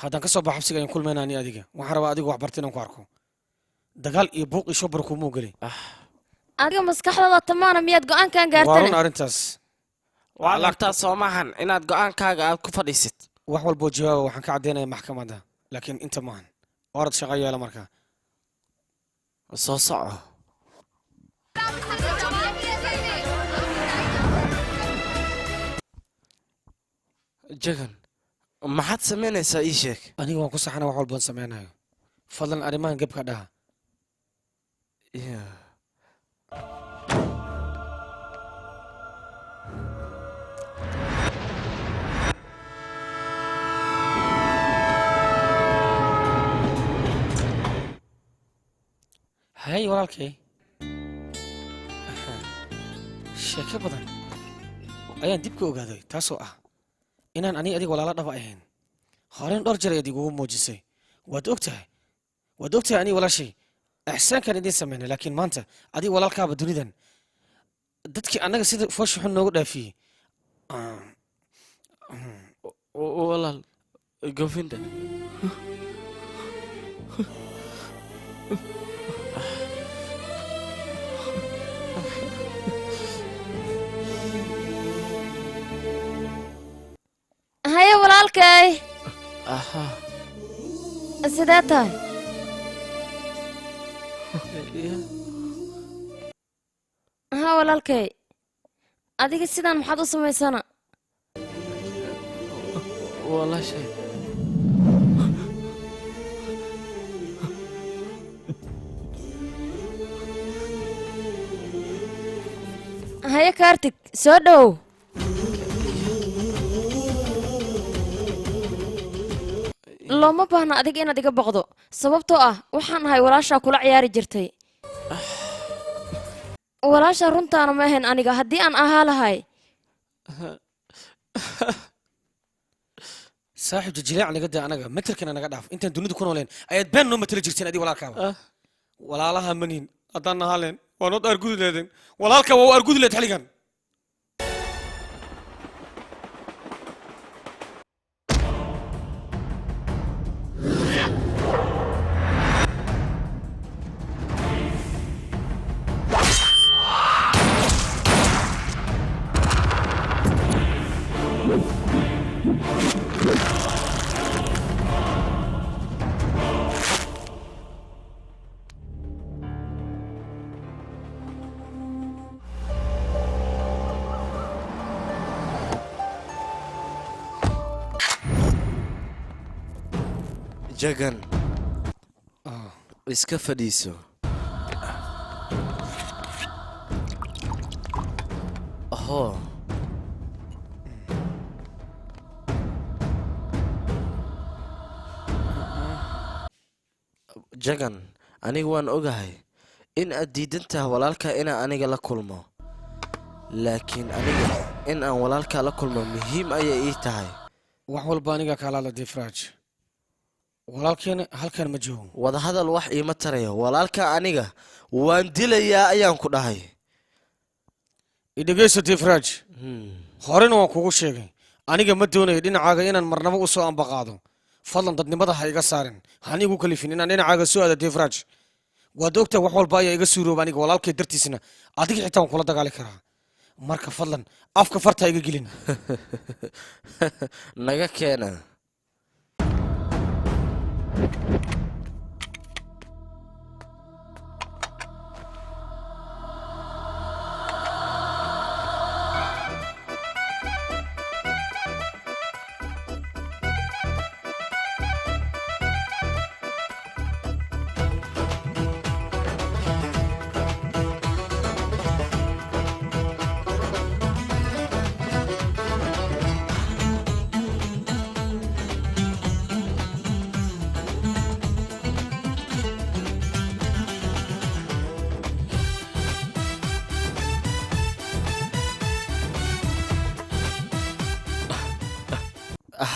haddaan ka soo bax xabsiga ayaan kulmaynaa ani adiga waxaan rabaa adigu wax barta inaan ku arko dagaal iyo buuq iyo shobar kumuu geli adiga maskaxdada tamaana miyaad go'aankan waa gaartane run arrintaas waa lagtaa soo maahan inaad go'aankaaga aad ku fadhiisid wax walboo jawaaba waxaan ka caddaynaya maxkamadda laakiin inta maahan orad shaqo yeela markaa soo soco jagan maxaad samaynaysaa ii sheeg aniga waan ku saxana wax walbaan samaynayo fadlan arrimahan gebka dhaha hay walaalkay sheeko badan ayaan dib ka ogaaday taasoo ah inaan ani adiga walaalo dhaba ahayn horeyn dhowr jeer ayaad igugu muujisay waad ogtahay ani walaashay ixsaankaan idiin samaynay laakiin maanta adiga walaalkaaba dunidan dadkii annaga sida foosha xun noogu dhaafiyey walaal gofinda haye walaalkay sidee tahay ها walaalkay adiga sidaan maxaad u samaysana walaashay haya kaartig soo dhow looma baahna adiga inaad iga boqdo sababtoo ah waxaan ahay walaashaa kula ciyaari jirtay walaasha runtaana ma ahayn aniga haddii aan ahaa lahay saaxiib jijileec naga daa anaga matalkana naga dhaaf intaan dunida ku nooleen ayaad been noo matali jirteen adiga walaalkaaba walaalaha manihin haddaan nahaa leen waa nood argudi leedeen walaalka waa u argudi leed xiligan jagan iska fadhiiso hoo jagan aniga waan ogahay in aad diidan tahay walaalka inaan aniga la kulmo laakiin aniga in aan walaalka la kulmo muhiim ayay ii tahay wax walba aniga kaalaala difraaj walaalkeena halkan ma joogo wadahadal wax iima tarayo walaalka aniga waan dilayaa ayaan ku dhahay idhegeyso difraaj horena waan kugu sheegay aniga ma doonayo dhinacaaga inaan marnabo u soo ambaqaado fadlan dadnimada ha iga saarin han igu kalifin inaan dhinacaaga soo aada difraaj waad ogtahay wax walba ayaa iga suurooba aniga walaalkay dartiisna adiga xitaa waan kula dagaali karaa marka fadlan afka farta iga gelin naga keena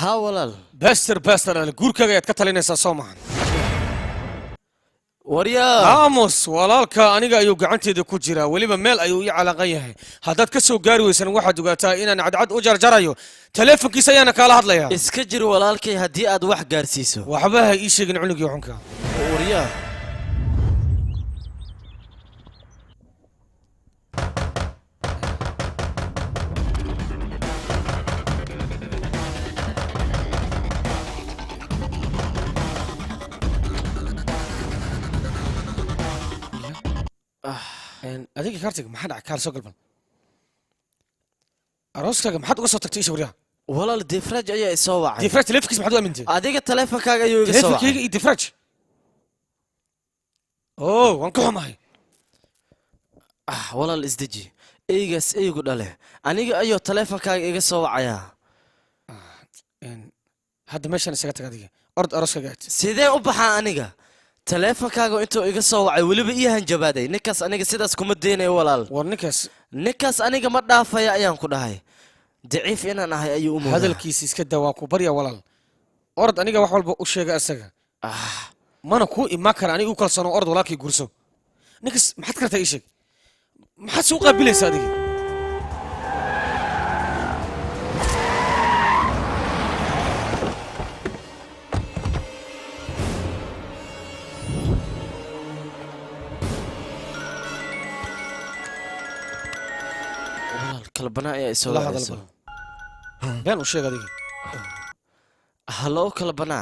ها walaal baster ale guurkaaga ayaad ka talinaysaa soo maahan waryaa aamus walaalka aniga ayuu gacanteeda ku jiraa weliba meel ayuu ii calaaqan yahay haddaad ka soo gaari weysan waxaad ogaataa inaan cadcad u jarjarayo taleefonkiisa ayaana kaala hadlayaa iska jir walaalkay haddii aad wax gaarsiiso waxba ha ii sheegin cunugii xunka waryaa adiga kaartiga maxaa dhacay kaal soo galban arooskaaga maxaad uga soo tagtay isha waryaha walaal difraj ayaa isoo wacay difraj taleefonkiisa maxaad u aamintay adiga taleefonkaaga ayuu iga soo wacay taleefonkayga iyo difraj oo waan ka xumahay walaal isdeji eygaas eygu dhale aniga ayuu taleefonkaaga iga soo wacayaa hadda meeshaan isaga tag adiga ord arooskaaga aad sidee u baxaa aniga taleefonkaaga intuu iga soo wacay weliba ii hanjabaaday ninkaas aniga sidaas kuma deynayo walaal war ninkaas aniga ma dhaafaya ayaan ku dhahay daciif inaan ahay ayuu u muuqdaa hadalkiisa iska daa waa ku barya walaal orod aniga wax walba u sheega isaga mana kuu imaan kara aniga u kalsoono orod walaalkii gurso ninkaas maxaad kartaa ii sheeg maxaad suu qaabilaysaa adiga kalbana ayaa isoo wacayso been u sheeg adiga hallo kalbana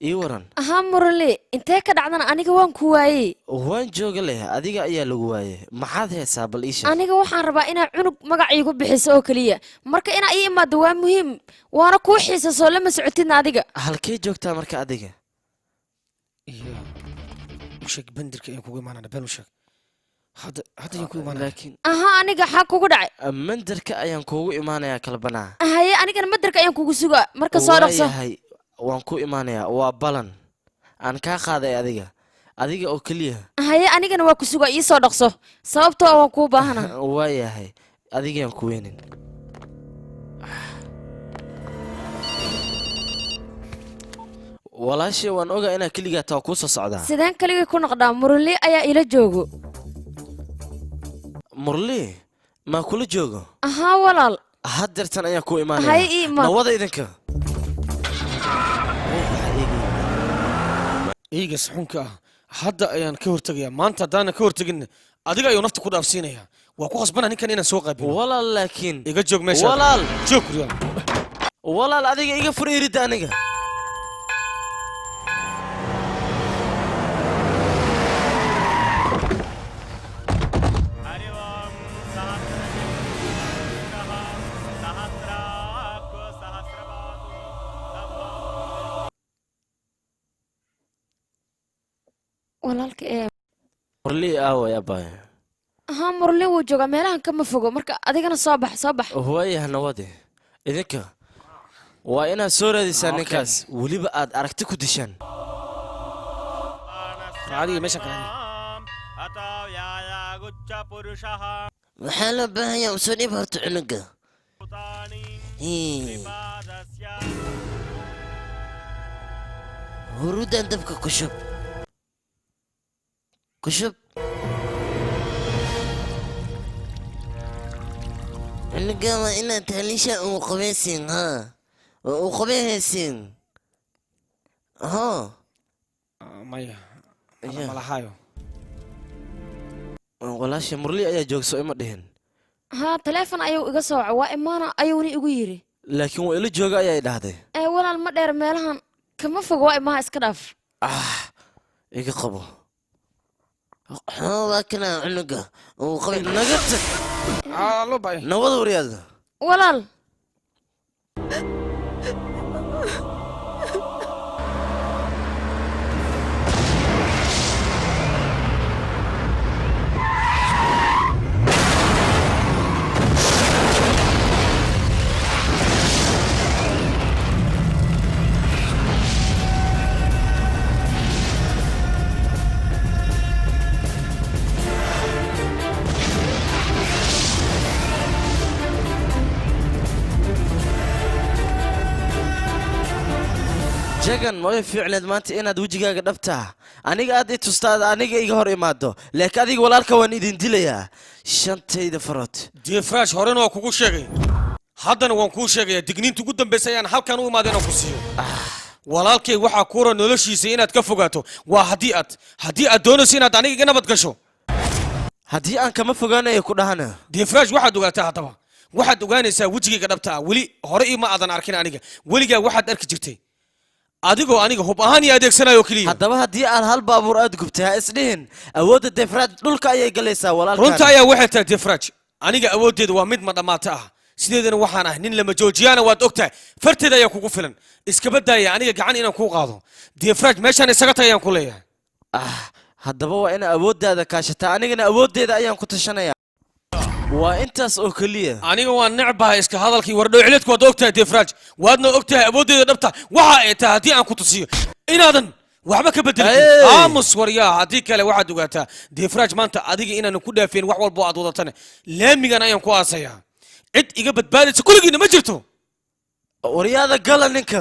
ii waran ahaa murali intee ka dhacdana aniga waan ku waayey waan jooga leh adiga ayaa lagu waayey maxaad heesaa bal ii sheeg aniga waxaan rabaa inaad cunug magac iigu bixiso oo keliya marka inaa ii imaado waa muhiim waana kuu xiisasoo lama socotidna adiga halkee joogtaa marka adiga u sheeg bandirka ayaan kugu imaanana been u sheeg hadda ayaan ku imaanaya laakiin ahaa aniga xaa kugu dhacay mandarka ayaan kuugu imaanayaa kalbanaa haye anigana madarka ayaan kugu sugaa marka soo dhaqso waayahay waan ku imaanayaa waa balan aan kaa qaaday adiga oo keliya haye anigana waa ku sugaa ii soo dhaqso sababtoo ah waan kuu baahana waayahay adigaan ku weynin walaashii waan ogaa inaa keligaa taa kuu soo socdaa sideen keligii ku noqdaa murali ayaa ila joogo murli maa kula joogo ahaa walaal haddeertan ayaan ku haye imaanaya ii imaad nawada idinka eygas xunka ah hadda ayaan ka hortegayaa maanta haddaanan ka horteginna adiga ayuu nafta ku dhaafsiinayaa waa ku khasbana ninkan inaan soo qaabilo walaal laakiin iga joog meesha walaal joog kuryaal walaal adiga iga fur iridda aniga walaalka ee murli aaway abaay ahaa murali wuu joogaa meelahan kama fogo marka adigana soo bax waayaha nawade idinka waa inaad soo raadisaan ninkaas weliba aad aragti ku dishaan maxaa loo baahanyaa usoo dhib horta cunuga huruudan dabka ku shub cunuga waa inaad taaliisha uu qabaysin haa uu qabayhaysin maya malahayo walaasha murli ayaa joogso ima dhihin haa taleefon ayuu iga soo waca waa imaana ayuuna igu yidhi laakiin waa ila jooga ayaa idhahday walaal ma dheer meelahan kama fogo waa imaha iska dhaaf iga qabo waa kana cunuga uu qabay naga tag nawada waryaada walaal sagan ma way fiicneed maanta inaad wejigaaga dhabtaa aniga aad i tustaad aniga iga hor imaado laakiin adiga walaalka waan idin dilayaa shantayda farood deefraash horena waa kugu sheegay haddana waan kuu sheegayaa digniinta ugu dambaysa ayaan halkan u imaada inaan ku siiyo walaalkay waxaa kuura noloshiisa inaad ka fogaato waa haddii aad doonayso inaad aniga iga nabad gasho haddii aan kama fogaanayo ku dhahana deefraash waxaad ogaataa haddaba waxaad ogaanaysaa wejigayga dhabta ah weli hore ima aadan arkin aniga weligaa waxaad arki jirtay adigoo aniga hub ahaan iyo adeegsanayo keliya haddaba haddii aad hal baabuur aad gubtay ha isdhihin awoodda defraaj dhulka ayay galaysaa walaalkaan runta ayaa waxay tahay defraaj aniga awooddeeda waa mid ma dhammaata ah sideedana waxaan ahay nin lama joojiyaana waad og tahay farteeda ayaa kugu filan iskaba daaya aniga gacan inaan kuu qaado defraaj meeshaan isaga tagayaan ku leeyahay haddaba waa ina awooddaada kaashataa anigana awooddeeda ayaan ku tashanaya waa intaas oo keliya aniga waan necbahay iska hadalkii wardhowcileedku waad og tahay defraaj waadna og tahay awooddeeda dhabta waxa ay tahay haddii aan ku tusiyo inaadan waxba ka bedelin aamus waryaa haddii kale waxaad ogaataa defraaj maanta adiga inaanan ku dhaafeen wax walbo aad wadatane laamigan ayaan ku aasayaa cid iga badbaadaysa kulligiina ma jirto waryaada gala ninka